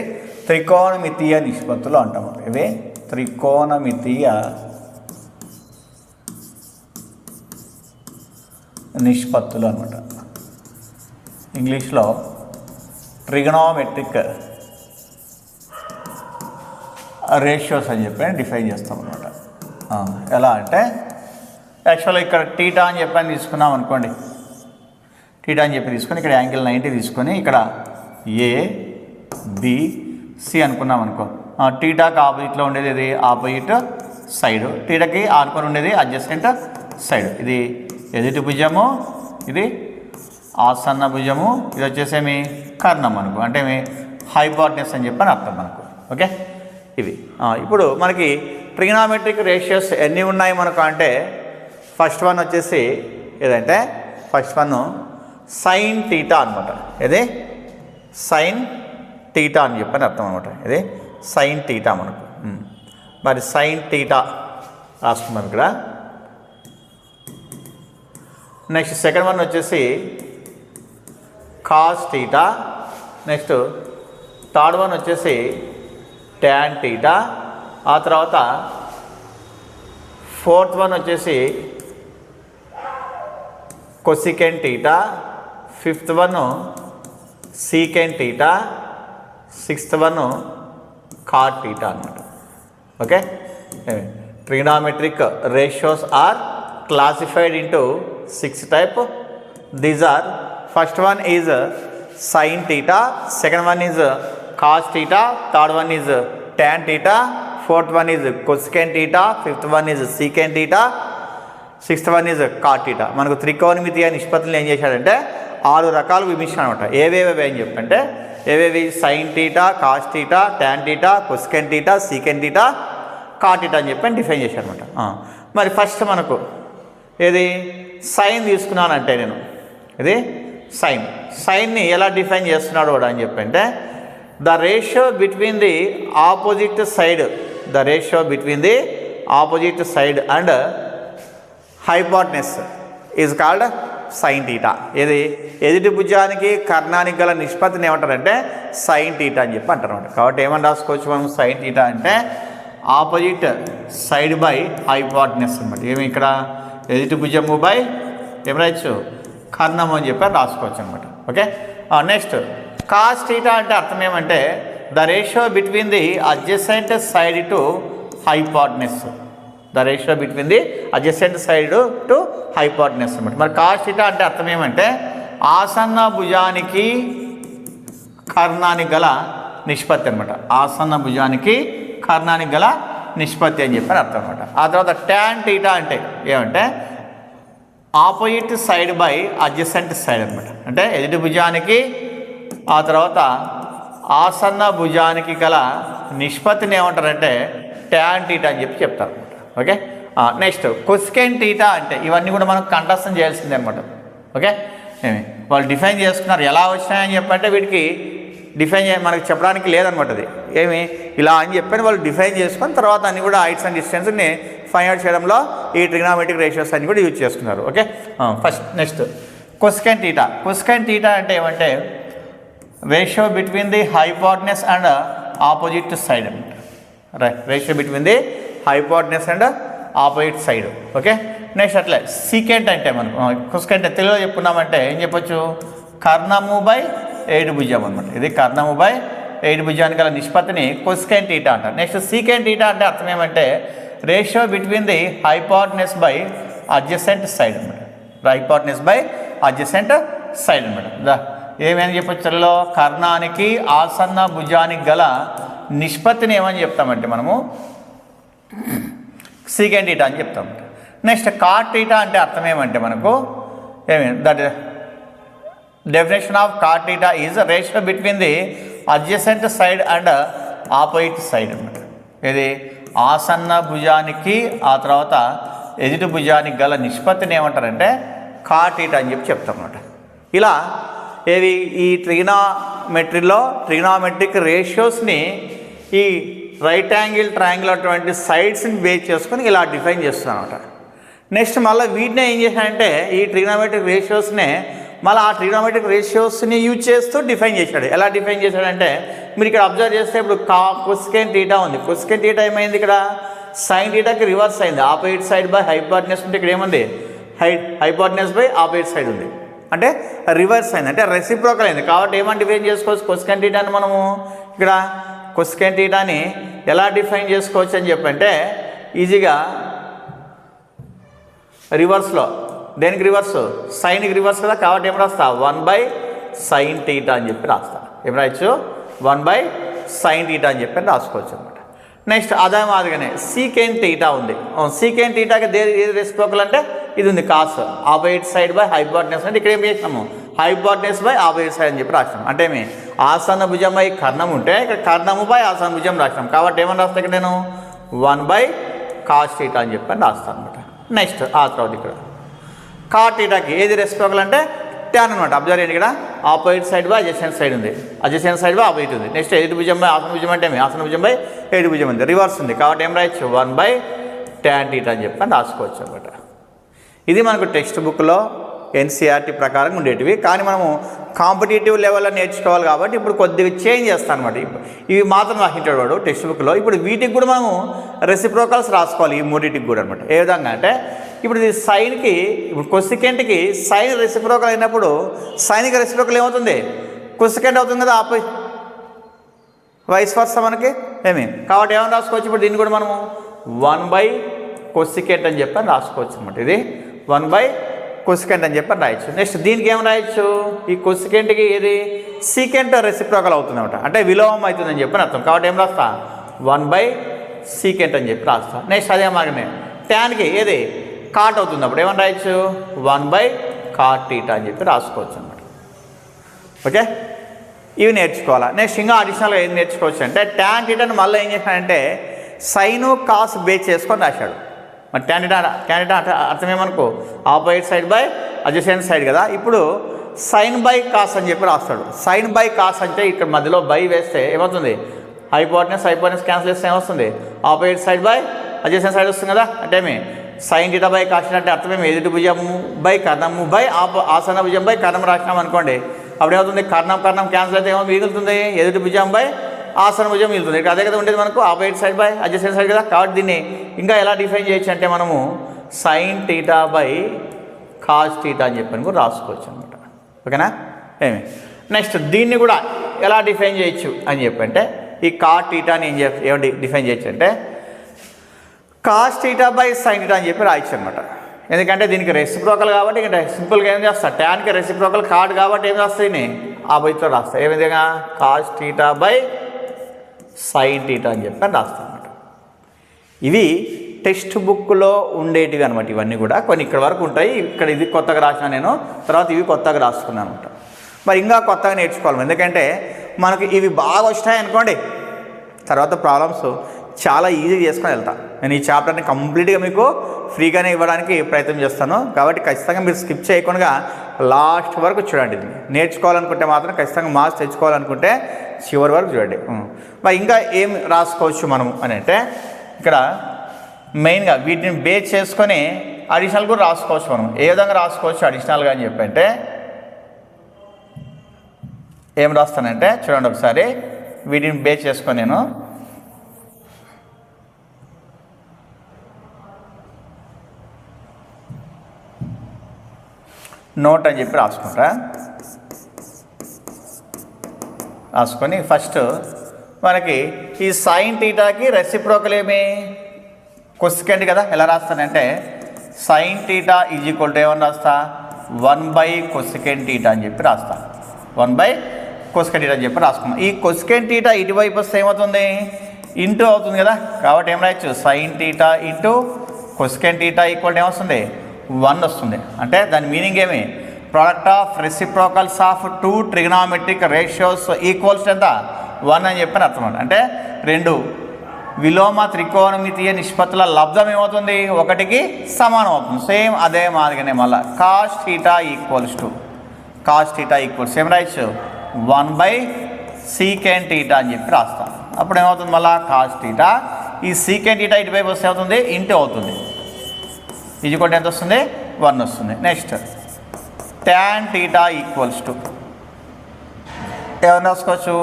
త్రికోణమితీయ నిష్పత్తులు అంటాము. ఇవి త్రికోణమితీయ నిష్పత్తులు అనమాట. ఇంగ్లీష్లో ట్రిగ్నోమెట్రిక్ రేషియోస్ అని చెప్పి డిఫైన్ చేస్తాం అనమాట. ఎలా అంటే యాక్చువల్గా ఇక్కడ టీటా అని చెప్పని తీసుకున్నాం అనుకోండి. టీటా అని చెప్పి తీసుకొని ఇక్కడ యాంగిల్ 90 తీసుకొని ఇక్కడ ఏ బి సి అనుకున్నాం అనుకో. టీటాకి ఆపోజిట్లో ఉండేది ఇది ఆపోజిట్ సైడ్, టీటాకి ఆనుకొని ఉండేది అడ్జసెంట్ సైడ్. ఇది ఎదుటి భుజము, ఇది ఆసన్న భుజము, ఇది వచ్చేసేమి కర్ణం అనుకో. అంటే హైపోటెనస్ అని చెప్పని అర్థం మనకు. ఓకే, ఇవి ఇప్పుడు మనకి ట్రిగ్నామెట్రిక్ రేషియోస్ ఎన్ని ఉన్నాయి మనకు అంటే ఫస్ట్ వన్ వచ్చేసి ఏదంటే ఫస్ట్ వన్ సైన్ టీటా అనమాట. ఇది సైన్ టీటా అని చెప్పని అర్థం అనమాట. ఇది సైన్ టీటా మనకు. మరి సైన్ థీటా రాసుకున్నాం ఇక్కడ. నెక్స్ట్ సెకండ్ వన్ వచ్చేసి cos theta. Next third one వచ్చేసి ట్యాన్ థీటా. ఆ తర్వాత ఫోర్త్ వన్ వచ్చేసి cosecant theta. Fifth one secant theta. Sixth one cot theta అన్నమాట. Okay, trigonometric ratios are classified into 6 type. These are, first one is sin theta, second one is cos theta, third one is tan theta, fourth one is cosecant theta, fifth one is secant theta, sixth one is cot theta. మనకు త్రికోణమితీయ నిష్పత్తులను ఏం చేశాడంటే 6 రకాలు విభజించాడు అనమాట. ఏవేవి అని చెప్పంటే ఏవేవి sine theta, cos theta, tan theta, cosecant theta, secant theta, cot theta అని చెప్పి డిఫైన్ చేశాడు అనమాట. మరి ఫస్ట్ మనకు ఏది సైన్ తీసుకున్నానంటే నేను ఇది సైన్ని ఎలా డిఫైన్ చేస్తున్నాడు కూడా అని చెప్పంటే the ratio between the opposite side and hypotenuse is called sine theta. ఇది ఎదుటి భుజానికి కర్ణానికి గల నిష్పత్తిని ఏమంటారంటే సైన్ థీటా అని చెప్పి అంటారు అనమాట. కాబట్టి ఏమని రాసుకోవచ్చు మనం సైన్ థీటా అంటే ఆపోజిట్ సైడ్ బై హైపోటెనస్ అనమాట. ఏమి ఇక్కడ ఎదుటి భుజము బై ఏం రాయచ్చు కర్ణము అని చెప్పి రాసుకోవచ్చు అనమాట. ఓకే, నెక్స్ట్ కాస్ థీటా అంటే అర్థం ఏమంటే the ratio between the adjacent side to hypotenuse. To hypotenuse అనమాట. మరి కాస్ థీటా అంటే అర్థం ఏమంటే ఆసన్న భుజానికి కర్ణానికి గల నిష్పత్తి అనమాట. ఆసన్న భుజానికి కర్ణానికి గల నిష్పత్తి అని చెప్పి అర్థం అనమాట. ఆ తర్వాత ట్యాన్ థీటా అంటే ఏమంటే opposite side by adjacent side అనమాట. అంటే ఎదుటి భుజానికి ఆ తర్వాత ఆసన్న భుజానికి గల నిష్పత్తిని ఏమంటారంటే ట్యాన్ థీటా అని చెప్పి చెప్తారు అనమాట. ఓకే, నెక్స్ట్ కొసెకెంట్ థీటా అంటే ఇవన్నీ కూడా మనం కంఠస్థం చేయాల్సిందే అనమాట. ఓకే, వాళ్ళు డిఫైన్ చేసుకున్నారు ఎలా వచ్చినాయని చెప్పంటే వీటికి డిఫైన్ మనకు చెప్పడానికి లేదనమాట. అది ఏమి ఇలా అని చెప్పని వాళ్ళు డిఫైన్ చేసుకొని తర్వాత అన్ని కూడా హైట్స్ అండ్ డిస్టెన్స్ని ఫైండ్ అవుట్ చేయడంలో ఈ ట్రిగ్నామెట్రిక్ రేషియోస్ అన్ని కూడా యూజ్ చేసుకున్నారు. Okay, first next cosecant theta అంటే ఏమంటే ratio between the hypotenuse and opposite side అనమాట. Right, ratio between the hypotenuse and opposite side. Okay, next అట్లా సీకెంట్ అంటే మనకు కొసెకెంట్ తెలుగులో చెప్పుకున్నామంటే ఏం చెప్పొచ్చు కర్ణము బై 8 భుజం అనమాట. ఇది కర్ణము బై 8 భుజానికి గల నిష్పత్తిని కొసెకెంట్ థీటా అంటారు. నెక్స్ట్ సీకెంట్ థీటా అంటే అర్థం ఏమంటే ratio between the hypotenuse by adjacent side అనమాట. హైపోటెనస్ బై అడ్జసెంట్ సైడ్ అనమాట. ఏమని చెప్పొచ్చు తెలుగులో కర్ణానికి ఆసన్న భుజానికి గల నిష్పత్తిని ఏమని చెప్తామంటే మనము సీకెంట్ థీటా అని చెప్తాం. నెక్స్ట్ కాట్ థీటా అంటే అర్థం ఏమంటే మనకు that definition of cot theta is ratio between the adjacent side and opposite side అనమాట. ఇది ఆసన్న భుజానికి ఆ తర్వాత ఎదుటి భుజానికి గల నిష్పత్తిని ఏమంటారంటే కాట్ థీటా అని చెప్పి చెప్తాం అనమాట. ఇలా ఏవి ఈ ట్రిగ్నామెట్రిక్ రేషియోస్ని ఈ రైట్ యాంగిల్ ట్రయాంగిల్ అటువంటి సైడ్స్ని బేస్ చేసుకొని ఇలా డిఫైన్ చేస్తున్నాను అనమాట. నెక్స్ట్ మళ్ళీ వీటినే ఏం చేశాడంటే ఈ ట్రిగ్నామెట్రిక్ రేషియోస్నే మళ్ళీ ఆ ట్రిగ్నామెట్రిక్ రేషియోస్ని యూజ్ చేస్తూ డిఫైన్ చేశాడు. ఎలా డిఫైన్ చేశాడంటే మీరు ఇక్కడ అబ్జర్వ్ చేస్తే ఇప్పుడు కొసెకెంట్ థీటా ఉంది. కొసెకెంట్ థీటా ఏమైంది ఇక్కడ సైన్ థీటాకి రివర్స్ అయింది. ఆపోజిట్ సైడ్ బై హైపోటెనస్ ఉంటే ఇక్కడ ఏముంది హైపోటెనస్ బై ఆపోజిట్ సైడ్ ఉంది. అంటే రివర్స్ అయింది, అంటే రెసిప్రోకల్ అయింది. కాబట్టి ఏమని డిఫైన్ చేసుకోవచ్చు కొసెకెంట్ థీటాని మనము ఇక్కడ కొసెకెంట్ థీటాని ఎలా డిఫైన్ చేసుకోవచ్చు అని చెప్పంటే ఈజీగా రివర్స్లో దేనికి రివర్స్ సైన్కి రివర్స్ కదా. కాబట్టి ఏం రాస్తా 1/sin θ అని చెప్పి రాస్తా. ఏం రాయచ్చు 1/sin θ అని చెప్పి రాసుకోవచ్చు అనమాట. నెక్స్ట్ అదే మాదిరిగానే సీకెంట్ థీటా ఉంది. సీకెంట్ థీటాకి ఏది రెసిప్రోకల్ అంటే ఇది ఉంది cos opposite side by hypotenuse అంటే ఇక్కడ ఏం చేసినాము హైపోటెనస్ బై ఆపోజిట్ సైడ్ అని చెప్పి రాసినాము. అంటే ఏమి ఆసన్న భుజం బై కర్ణం ఉంటే ఇక్కడ కర్ణము బై ఆసన్న భుజం రాసినాం. కాబట్టి ఏమని రాస్తా ఇక్కడ నేను 1/cos θ అని చెప్పి రాస్తాను అనమాట. నెక్స్ట్ ఆ తర్వాత ఇక్కడ కాట్ థీటాకి ఏది రెసిప్రోకల్ అంటే ట్యాన్ అనమాట. అబ్జర్వ్ చేయండి, ఇక్కడ opposite side by adjacent side ఉంది, అడ్జసెంట్ సైడ్ బై ఆపోజిట్ ఉంది. నెక్స్ట్ ఎదుటి భుజం బై ఆసన భుజం అంటే ఆసన భుజం బై ఎదుటి భుజం ఉంది, రివర్స్ ఉంది. కాబట్టి ఏం రాయొచ్చు 1/tan θ అని చెప్పి రాసుకోవచ్చు అనమాట. ఇది మనకు టెక్స్ట్ బుక్లో ఎన్సీఆర్టీ ప్రకారం ఉండేటివి. కానీ మనము కాంపిటేటివ్ లెవెల్లో నేర్చుకోవాలి కాబట్టి ఇప్పుడు కొద్దిగా చేంజ్ చేస్తాను అనమాట. ఇవి మాత్రం రాసింటాడు వాడు టెక్స్ట్ బుక్లో. ఇప్పుడు వీటికి కూడా మనము రెసిప్రోకల్స్ రాసుకోవాలి, ఈ మూడింటికి కూడా అనమాట. ఏ విధంగా అంటే ఇప్పుడు ఇది సైన్కి, ఇప్పుడు కొసికెంట్కి సైన్ రెసిప్రోకల్ అయినప్పుడు సైన్కి రెసిప్రోకల్ ఏమవుతుంది, కొసికెంట్ అవుతుంది కదా, వైస్ వర్సా మనకి ఏమి. కాబట్టి ఏమైనా రాసుకోవచ్చు, ఇప్పుడు దీన్ని కూడా మనము 1/cosecant అని చెప్పని రాసుకోవచ్చు అనమాట. ఇది 1/cosecant అని చెప్పని రాయొచ్చు. నెక్స్ట్ దీనికి ఏం రాయొచ్చు, ఈ కొసికెంట్కి ఏది సీకెంట్ రెసిప్రోకల్ అవుతుంది అనమాట, అంటే విలోమం అవుతుందని చెప్పని అర్థం. కాబట్టి ఏం రాస్తా 1/secant అని చెప్పి రాస్తా. నెక్స్ట్ అదే మార్గమే ట్యాన్కి ఏది కాట్ అవుతుంది, అప్పుడు ఏమని రాయొచ్చు 1/cot θ అని చెప్పి రాసుకోవచ్చు అనమాట. ఓకే, ఇవి నేర్చుకోవాలా. నెక్స్ట్ ఇంకా అడిషనల్గా ఏం నేర్చుకోవచ్చు అంటే ట్యాన్ θని మళ్ళీ ఏం చేశాడంటే సైను కాస్ బేస్ చేసుకొని రాశాడు. మరి ట్యాన్ θ అర్థం ఏమనుకో opposite side by adjacent side కదా. ఇప్పుడు సైన్ బై కాస్ అని చెప్పి రాస్తాడు. సైన్ బై కాస్ అంటే ఇక్కడ మధ్యలో బై వేస్తే ఏమవుతుంది, హైపోటెనస్ క్యాన్సిల్ చేస్తే ఏమొస్తుంది, opposite side by adjacent side వస్తుంది కదా. అంటే ఏమి sin θ బై cos θ అంటే అర్థమేమి ఎదుటి భుజము బై కర్ణము బై ఆసన భుజం బై కర్ణం రాసినాం అనుకోండి, అప్పుడు ఏమవుతుంది కర్ణం క్యాన్సిల్ అయితే ఏమో మిగులుతుంది, ఎదుటి భుజం బై ఆసన భుజం మిగులుతుంది. ఇక్కడ అదే కదా ఉండేది మనకు opposite side by adjacent side కదా. కాబట్టి దీన్ని ఇంకా ఎలా డిఫైన్ చేయొచ్చు అంటే మనము sin θ బై cos θ అని చెప్పని కూడా రాసుకోవచ్చు అనమాట. ఓకేనా ఏమి. నెక్స్ట్ దీన్ని కూడా ఎలా డిఫైన్ చేయొచ్చు అని చెప్పంటే ఈ cot θని ఏమంటే డిఫైన్ చేయొచ్చు అంటే cos θ బై sin θ అని చెప్పి రాయొచ్చు అనమాట. ఎందుకంటే దీనికి రెసిప్రోకల్ కాబట్టి ఇక్కడ సింపుల్గా ఏం చేస్తా, ట్యాన్కి రెసిప్రోకల్ కార్డ్ కాబట్టి ఏం రాస్తాయి ఆపోజిట్లో రాస్తా. ఏ విధంగా cos θ బై sin θ అని చెప్పి రాస్తాను అనమాట. ఇవి టెక్స్ట్ బుక్లో ఉండేటివి అనమాట. ఇవన్నీ కూడా కొన్ని ఇక్కడ వరకు ఉంటాయి. ఇక్కడ ఇది కొత్తగా రాసిన నేను, తర్వాత ఇవి కొత్తగా రాసుకున్నాను అనమాట. మరి ఇంకా కొత్తగా నేర్చుకోవాలి, ఎందుకంటే మనకు ఇవి బాగా వచ్చినాయి అనుకోండి, తర్వాత ప్రాబ్లమ్స్ చాలా ఈజీ చేసుకొని వెళ్తాను. నేను ఈ చాప్టర్ని కంప్లీట్గా మీకు ఫ్రీగానే ఇవ్వడానికి ప్రయత్నం చేస్తాను. కాబట్టి ఖచ్చితంగా మీరు స్కిప్ చేయకుండా లాస్ట్ వరకు చూడండి. ఇది నేర్చుకోవాలనుకుంటే మాత్రం ఖచ్చితంగా మార్క్స్ తెచ్చుకోవాలనుకుంటే చివరి వరకు చూడండి. మరి ఇంకా ఏం రాసుకోవచ్చు మనం అని అంటే ఇక్కడ మెయిన్గా వీటిని బేస్ చేసుకొని అడిషనల్ కూడా రాసుకోవచ్చు. మనం ఏ విధంగా రాసుకోవచ్చు అడిషనల్గా అని చెప్పంటే ఏం రాస్తానంటే చూడండి ఒకసారి, వీటిని బేస్ చేసుకొని నేను నోట్ అని చెప్పి రాసుకొని ఫస్ట్ మనకి ఈ sin θకి రెసిప్రోకల్ ఏమి కొసికెంట్ కదా. ఎలా రాస్తానంటే sin θ ఈజ్ ఈక్వల్ టు ఏమని రాస్తా 1/cosecant θ అని చెప్పి రాస్తా. 1/cosecant θ అని చెప్పి రాసుకున్నాం. ఈ cosecant θ ఇటువైపు వస్తే ఏమవుతుంది, ఇంటూ అవుతుంది కదా. కాబట్టి ఏం రాయొచ్చు sin θ into cosecant θ equal to ఏమొస్తుంది 1 వస్తుంది. అంటే దాని మీనింగ్ ఏమి, product of reciprocals of 2 trigonometric ratios equals ఎంత 1 అని చెప్పని అర్థం. అంటే రెండు విలోమ త్రికోణమితీయ నిష్పత్తుల లబ్ధం ఏమవుతుంది, 1కి సమానం అవుతుంది. సేమ్ అదే మాదిరిగానే మళ్ళీ cos θ ఈక్వల్స్ ఏం రాయొచ్చు 1/secant θ అని చెప్పి రాస్తాం. అప్పుడు ఏమవుతుంది మళ్ళీ cos θ, ఈ secant θ ఇటువైపు వస్తే అవుతుంది ఇంటూ అవుతుంది, ఇది కూడా ఎంత వస్తుంది 1 వస్తుంది. నెక్స్ట్ tan θ ఈక్వల్స్ టు ఏమన్నా రాసుకోవచ్చు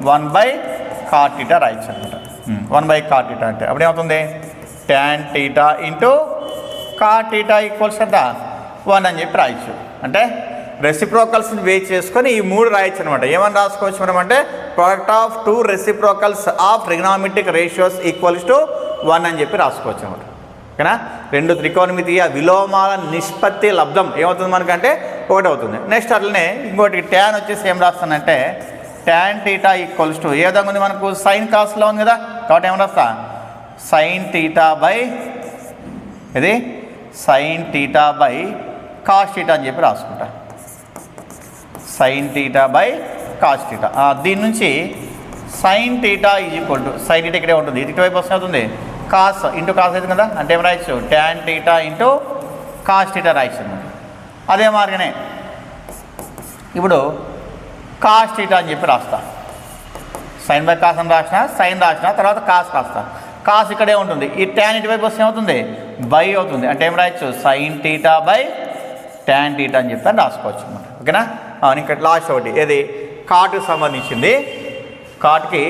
1/cot θ రాయొచ్చు అనమాట. 1/cot θ అంటే అప్పుడు ఏమవుతుంది tan θ ఇంటూ cot θ ఈక్వల్స్ ఎంత 1 అని చెప్పి రాయొచ్చు. అంటే రెసిప్రోకల్స్ని బేస్ చేసుకొని ఈ 3 రాయొచ్చు అనమాట. ఏమని రాసుకోవచ్చు మనం అంటే product of 2 reciprocals of trigonometric ratios equals to 1 అని చెప్పి రాసుకోవచ్చు అనమాట. ఓకేనా. 2 త్రికోణమితీయ విలోమాల నిష్పత్తి లబ్ధం ఏమవుతుంది మనకంటే 1 అవుతుంది. నెక్స్ట్ అట్లనే ఇంకోటి ట్యాన్ వచ్చేసి ఏం రాస్తానంటే tan θ ఈక్వల్స్ టు ఏ విధంగా ఉంది మనకు సైన్ కాస్లో ఉంది కదా. కాబట్టి ఏం రాస్తా sin θ బై ఇది sin θ బై cos θ అని చెప్పి రాసుకుంటా. sin θ by cos θ. దీని నుంచి sin θ is equal to sin θ ఇక్కడే ఉంటుంది, ఇటువైపు వస్తే అవుతుంది కాస్ ఇంటూ కాస్ అవుతుంది కదా. అంటే ఏం రాయొచ్చు tan θ ఇంటూ cos θ రాయొచ్చు అనమాట. అదే మార్గనే ఇప్పుడు కాస్ టీటా అని చెప్పి రాస్తా. సైన్ బై కాస్ అని రాసిన, సైన్ రాసిన, తర్వాత కాస్ రాస్తా. కాస్ ఇక్కడే ఉంటుంది, ఈ ట్యాన్ ఇటువైపు వస్తే ఏమవుతుంది, బై అవుతుంది. అంటే ఏం రాయొచ్చు, sign theta by tan theta అని చెప్పి రాసుకోవచ్చు అనమాట. ఓకేనా. ఇంకా లాస్ట్ ఒకటి ఏది, కాట్కి సంబంధించింది. కాట్కి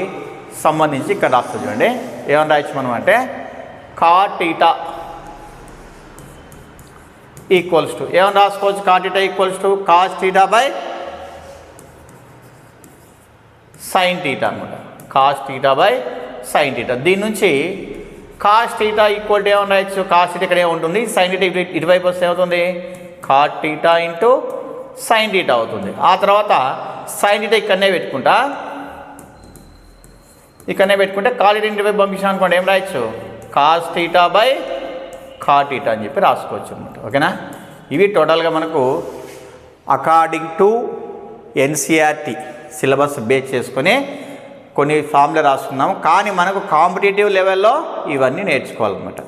సంబంధించి ఇక్కడ రాస్తా చూడండి. ఏమని రాయొచ్చు మనం అంటే, కాట్ టీటా ఈక్వల్స్ టు ఏమని రాసుకోవచ్చు, cot theta equals to cos theta by sine theta అనమాట. Cos theta by sine theta. దీని నుంచి కాస్ టీటా ఈక్వల్ టు ఏమని రాయొచ్చు, కాస్ టీటా ఇక్కడే ఉంటుంది, సైన్ టీటా ఇటువైపు వస్తే ఏమవుతుంది, cot theta into sine theta అవుతుంది. ఆ తర్వాత సైన్ టీటా ఇక్కడనే పెట్టుకుంటా, కాట్ టీటా ఇటువైపు పంపించాను అనుకోండి, ఏం రాయొచ్చు, cos theta by cot theta అని చెప్పి రాసుకోవచ్చు అనమాట. ఓకేనా. ఇవి టోటల్గా మనకు according to NCERT syllabus base చేసుకొని కొన్ని ఫార్ములా రాసుకున్నాము. కానీ మనకు కాంపిటేటివ్ లెవెల్లో ఇవన్నీ నేర్చుకోవాలన్నమాట.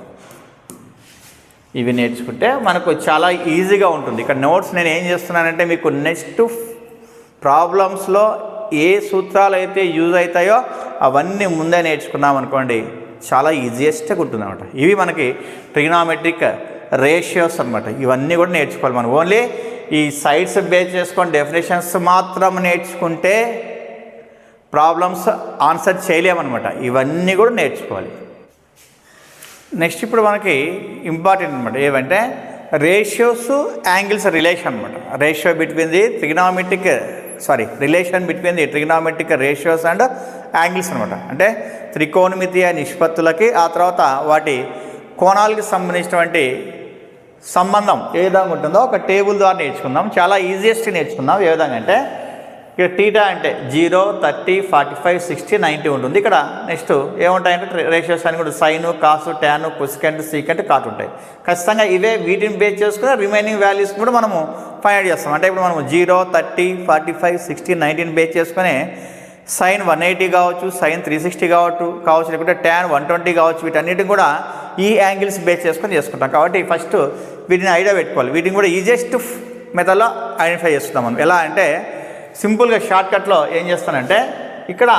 ఇవి నేర్చుకుంటే మనకు చాలా ఈజీగా ఉంటుంది. ఇక్కడ నోట్స్ నేను ఏం చేస్తున్నానంటే, మీకు నెక్స్ట్ ప్రాబ్లమ్స్లో ఏ సూత్రాలు అయితే యూజ్ అవుతాయో అవన్నీ ముందే నేర్చుకున్నాం అనుకోండి, చాలా ఈజియెస్ట్గా ఉంటుంది అనమాట. ఇవి మనకి ట్రిగ్నామెట్రిక్ రేషియోస్ అనమాట. ఇవన్నీ కూడా నేర్చుకోవాలి మనం. ఓన్లీ ఈ సైడ్స్ బేస్ చేసుకొని డెఫినేషన్స్ మాత్రం నేర్చుకుంటే ప్రాబ్లమ్స్ ఆన్సర్ చేయలేమన్నమాట. ఇవన్నీ కూడా నేర్చుకోవాలి. నెక్స్ట్ ఇప్పుడు మనకి ఇంపార్టెంట్ అనమాట ఏమంటే, రేషియోస్ యాంగిల్స్ రిలేషన్ అనమాట. Relation between the trigonometric ratios and angles అనమాట. అంటే త్రికోణమితీయ నిష్పత్తులకి, ఆ తర్వాత వాటి కోణాలకి సంబంధించినటువంటి సంబంధం ఏ విధంగా ఉంటుందో ఒక టేబుల్ ద్వారా నేర్చుకుందాం. చాలా ఈజియెస్ట్ నేర్చుకుందాం. ఏ విధంగా అంటే, ఇక్కడ టీటా అంటే 0, 30, 45, 60, 90 ఉంటుంది. ఇక్కడ నెక్స్ట్ ఏముంటాయంటే రేషియోస్ అని కూడా సైను, కాసు, ట్యాను, కొసికెంట్, సీకెంట్, కాట్ ఉంటాయి. ఖచ్చితంగా ఇవే వీటిని బేస్ చేసుకుని రిమైనింగ్ వాల్యూస్ కూడా మనము ఫైండ్ అవుట్ చేస్తాం. అంటే ఇప్పుడు మనము 0, 30, 45, 60, 90 బేస్ చేసుకుని సైన్ 180 కావచ్చు, సైన్ 360 కావచ్చు, లేకుంటే ట్యాన్ 120 కావచ్చు. వీటన్నిటిని కూడా ఈ యాంగిల్స్ బేస్ చేసుకొని చేసుకుంటాం. కాబట్టి ఫస్ట్ వీటిని ఐడియా పెట్టుకోవాలి. వీటిని కూడా ఈజియెస్ట్ మెథడ్లో ఐడెంటిఫై చేస్తున్నాం మనం. ఎలా అంటే సింపుల్గా షార్ట్కట్లో ఏం చేస్తానంటే, ఇక్కడ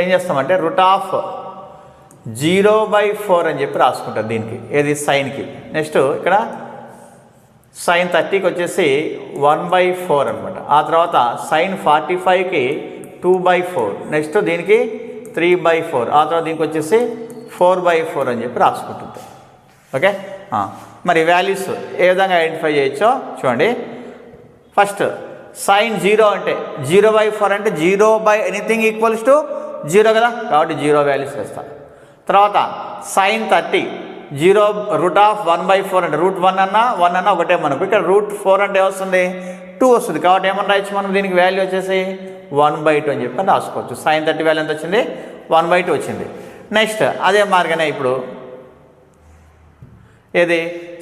ఏం చేస్తామంటే √0/4 అని చెప్పి రాసుకుంటారు దీనికి, ఏది సైన్కి. నెక్స్ట్ ఇక్కడ సైన్ 30కి వచ్చేసి 1/4 అనమాట. ఆ తర్వాత సైన్ 45కి 2/4, నెక్స్ట్ దీనికి 3/4, ఆ తర్వాత దీనికి వచ్చేసి 4/4 అని చెప్పి రాసుకుంటుంది. ఓకే. మరి వాల్యూస్ ఏ విధంగా ఐడెంటిఫై చేయొచ్చో చూడండి. ఫస్ట్ సైన్ 0 అంటే 0/4 అంటే 0/ఎనీథింగ్ ఈక్వల్స్ టు 0 కదా, కాబట్టి 0 వాల్యూస్ వేస్తాను. తర్వాత సైన్ 30 0√1/4 అంటే √1 అన్నా 1 అన్నా ఒకటే మనకు. ఇక్కడ √4 అంటే వస్తుంది 2 వస్తుంది. కాబట్టి ఏమన్నా రాయొచ్చు మనం, దీనికి వాల్యూ వచ్చేసి 1/2 అని చెప్పి రాసుకోవచ్చు. సైన్ 30 వాల్యూ ఎంత వచ్చింది, 1/2 వచ్చింది. నెక్స్ట్ అదే మార్గనే ఇప్పుడు ఏది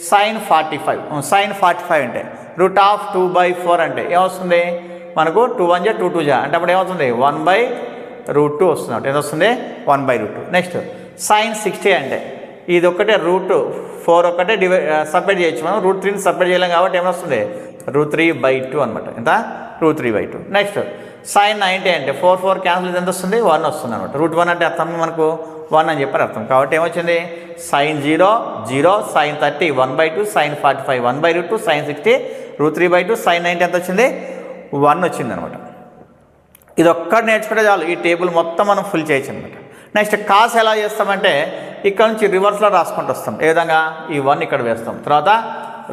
సైన్ 45 అంటే √2/4 అంటే ఏమొస్తుంది మనకు, 2 1 2 2 అంటే అప్పుడు ఏమవుతుంది 1/√2 వస్తుంది. అంటే ఎంత వస్తుంది 1/√2. నెక్స్ట్ సైన్ 60 అంటే ఇది ఒక్కటే √4 ఒక్కటే సపరేట్ చేయొచ్చు మనం, √3ని సపరేట్ చేయలేం కాబట్టి ఏమొస్తుంది √3/2 అనమాట. ఎంత √3/2. నెక్స్ట్ సైన్ 90 అంటే 4 4 క్యాన్సిల్ ఎంత వస్తుంది 1 వస్తుంది అనమాట. √1 అంటే అర్థం మనకు 1 అని చెప్పని అర్థం. కాబట్టి ఏమొచ్చింది sine 0 0, sine 30 1/2, sine 45 1/√2, sine 60 √3/2, sine 90 ఎంత వచ్చింది 1 వచ్చింది అనమాట. ఇది ఒక్కటి నేర్చుకుంటే చాలు, ఈ టేబుల్ మొత్తం మనం ఫుల్ చేయొచ్చు అనమాట. నెక్స్ట్ కాస్ ఎలా చేస్తామంటే, ఇక్కడ నుంచి రివర్స్లో రాసుకుంటూ వస్తాం. ఏ విధంగా ఈ 1 ఇక్కడ వేస్తాం, తర్వాత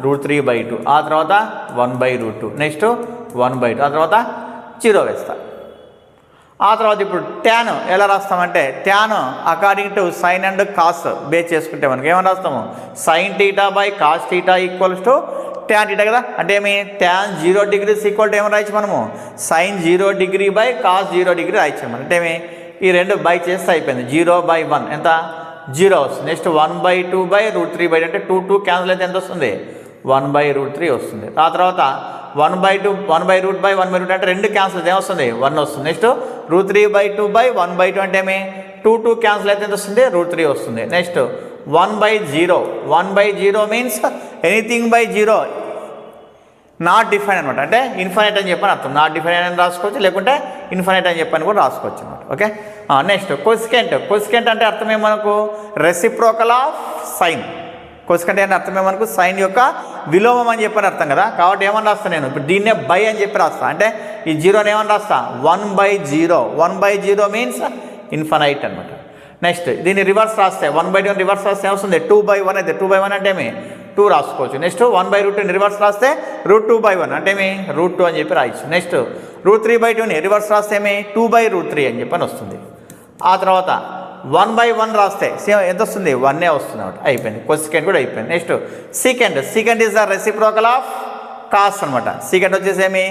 √3/2, ఆ తర్వాత 1/√2, నెక్స్ట్ 1/2, ఆ తర్వాత 0 వేస్తాం. ఆ తర్వాత ఇప్పుడు ట్యాన్ ఎలా రాస్తామంటే, tan according to sine and cos base చేసుకుంటే మనకి ఏమని రాస్తాము, sine theta by cos theta equals to tan theta కదా. అంటే ఏమి ట్యాన్ 0 degrees ఈక్వల్ టు ఏమని రాయచ్చు మనము, sine 0 degree by cos 0 degree రాయచ్చు మనం. అంటే ఏమి ఈ రెండు బై చేస్తే అయిపోయింది, 0/1 ఎంత 0 వస్తుంది. నెక్స్ట్ 1/2/√3/2 అంటే 2 2 క్యాన్సిల్ అయితే ఎంత వస్తుంది 1/√3 వస్తుంది. ఆ తర్వాత 1/2 1/√1/√2 అంటే 2 క్యాన్సిల్ ఏమొస్తుంది 1 వస్తుంది. నెక్స్ట్ √3/2/1/2 అంటే ఏమి 2 2 క్యాన్సిల్ అయితే ఎంత వస్తుంది √3 వస్తుంది. Next 1/0 means anything by 0, not define అనమాట, అంటే ఇన్ఫైనైట్ అని చెప్పని అర్థం. నాట్ డిఫైన్ అని రాసుకోవచ్చు, లేకుంటే ఇన్ఫైనైట్ అని చెప్పని కూడా రాసుకోవచ్చు అనమాట. Okay, next cosecant. కొసికెంట్ అంటే అర్థమే మనకు రెసిప్రోకల్ ఆఫ్ సైన్. కొసికెంట్ అంటే అర్థమే మనకు సైన్ యొక్క విలోమం అని చెప్పని అర్థం కదా. కాబట్టి ఏమని రాస్తాను నేను ఇప్పుడు దీన్నే బై అని చెప్పి రాస్తా. అంటే ఈ జీరోని ఏమని రాస్తా 1/0. 1/0 మీన్స్ ఇన్ఫైనైట్ అనమాట. నెక్స్ట్ దీన్ని రివర్స్ రాస్తే 1/2 రివర్స్ రాస్తే ఏమొస్తుంది 2/1 అయితే 2/1 అంటే ఏమి 2 రాసుకోవచ్చు. నెక్స్ట్ 1/√2 రివర్స్ రాస్తే √2/1 అంటే ఏమి √2 అని చెప్పి రాయొచ్చు. నెక్స్ట్ √3/2ని రివర్స్ రాస్తే ఏమి 2/√3 అని చెప్పని వస్తుంది. ఆ తర్వాత 1/1 రాస్తే సేమ్ ఎంత వస్తుంది 1 వస్తుంది అనమాట. అయిపోయింది, కొసికెంట్ కూడా అయిపోయింది. Next secant. Secant is the reciprocal of cos అనమాట. సీకెంట్ వచ్చేసి ఏమి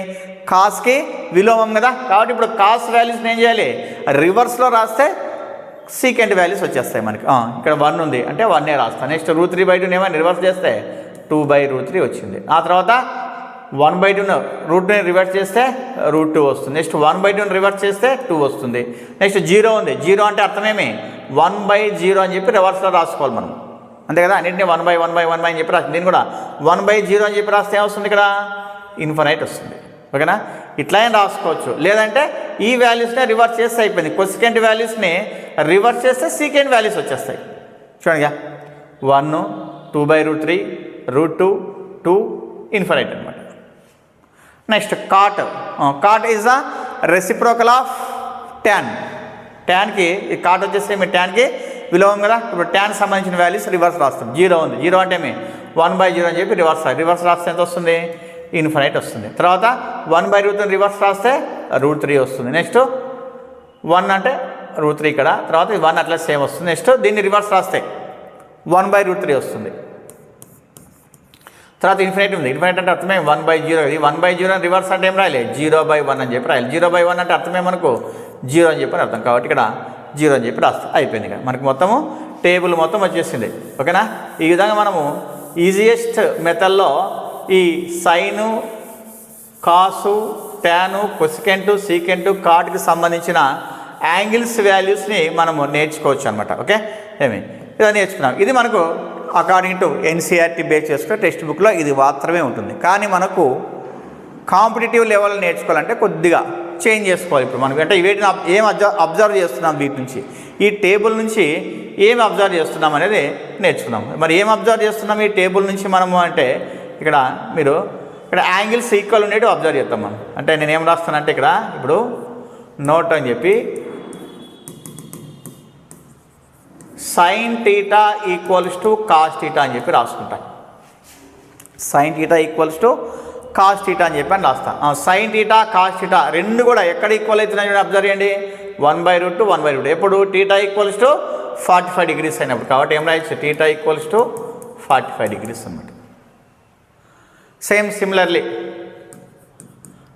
కాస్కి విలోమం కదా. కాబట్టి ఇప్పుడు కాస్ వాల్యూస్ని ఏం చేయాలి రివర్స్లో రాస్తే సీకెంట్ వాల్యూస్ వచ్చేస్తాయి మనకి. ఇక్కడ 1 ఉంది అంటే 1 రాస్తాను. నెక్స్ట్ √3/2 ఏమైనా రివర్స్ చేస్తే 2/√3 వచ్చింది. ఆ తర్వాత 1/2 రూట్ని రివర్స్ చేస్తే √2 వస్తుంది. నెక్స్ట్ 1/2 రివర్స్ చేస్తే 2 వస్తుంది. నెక్స్ట్ 0 ఉంది. 0 అంటే అర్థమేమి 1/0 అని చెప్పి రివర్స్లో రాసుకోవాలి మనం, అంతే కదా. అన్నింటినీ 1/1/1 అని చెప్పి రాసి దీన్ని కూడా 1/0 అని చెప్పి రాస్తే ఏమొస్తుంది ఇక్కడ ఇన్ఫైనైట్ వస్తుంది. ఓకేనా, ఇట్లా ఏం రాసుకోవచ్చు. లేదంటే ఈ వాల్యూస్నే రివర్స్ చేస్తే అయిపోయింది. కొసికెంట్ వాల్యూస్ని రివర్స్ చేస్తే సీకెంట్ వాల్యూస్ వచ్చేస్తాయి. చూడండి 1 2/√3 √2 2 ఇన్ఫైనైట్ అనమాట. Next cot. Cot is the reciprocal of tan. ట్యాన్కి ఈ కాట్ వచ్చేసి మీ ట్యాన్కి విలోమం కదా. ఇప్పుడు ట్యాన్ సంబంధించిన వాల్యూస్ రివర్స్ రాస్తాం. 0 ఉంది. 0 అంటే ఏమి 1/0 అని చెప్పి రివర్స్ రాస్తే ఎంత వస్తుంది ఇన్ఫైనైట్ వస్తుంది. తర్వాత 1/√3 రివర్స్ రాస్తే √3 వస్తుంది. నెక్స్ట్ 1 అంటే √3 ఇక్కడ. తర్వాత 1 అట్లా సేమ్ వస్తుంది. నెక్స్ట్ దీన్ని రివర్స్ రాస్తే 1/√3 వస్తుంది. తర్వాత ఇన్ఫైనైట్ ఉంది. ఇన్ఫైనైట్ అంటే అర్థమే 1/0. ఇది 1/0 అని రివర్స్ అంటే ఏం రాయాలి 0/1 అని చెప్పి రాయాలి. 0/1 అంటే అర్థమే మనకు 0 అని చెప్పి అర్థం. కాబట్టి ఇక్కడ 0 అని చెప్పి రాస్తాం. అయిపోయింది ఇక్కడ మనకు మొత్తము టేబుల్ మొత్తం వచ్చేసింది. ఓకేనా, ఈ విధంగా మనము ఈజియెస్ట్ మెథడ్లో ఈ సైను కాసు ట్యాను కొసికెంటు సీకెంటు కాట్కి సంబంధించిన యాంగిల్స్ వాల్యూస్ని మనము నేర్చుకోవచ్చు అనమాట. ఓకే, ఇలా నేర్చుకున్నాం. ఇది మనకు అకార్డింగ్ టు ఎన్సీఆర్టీ బేస్ చేసుకున్న టెక్స్ట్ బుక్లో ఇది మాత్రమే ఉంటుంది. కానీ మనకు కాంపిటేటివ్ లెవెల్ నేర్చుకోవాలంటే కొద్దిగా చేంజ్ చేసుకోవాలి. ఇప్పుడు మనకు అంటే వీటిని ఏం అబ్జర్వ్ చేస్తున్నాం, వీటి నుంచి ఈ టేబుల్ నుంచి ఏం అబ్జర్వ్ చేస్తున్నాం అనేది నేర్చుకున్నాం. మరి ఏం అబ్జర్వ్ చేస్తున్నాం ఈ టేబుల్ నుంచి మనము అంటే ఇక్కడ మీరు ఇక్కడ యాంగిల్స్ ఈక్వల్ ఉండేవి అబ్జర్వ్ చేస్తాం మనం. అంటే నేను ఏం రాస్తానంటే ఇక్కడ ఇప్పుడు నోట్ అని చెప్పి sine theta equals to cos theta అని చెప్పి రాసుకుంటాం. Sine theta equals to cos theta అని చెప్పి అని రాస్తాం. సైన్ టీటా కాస్ టీటా రెండు కూడా ఎక్కడ ఈక్వల్ అవుతున్నాయి అబ్జర్వ్ చేయండి 1/√2 1/√2. ఎప్పుడు టీటా ఈక్వల్స్ టు 45 degrees అయినప్పుడు. కాబట్టి ఏం రాయొచ్చు టీటా ఈక్వల్స్ టు 45 degrees అన్నమాట. సేమ్ సిమిలర్లీ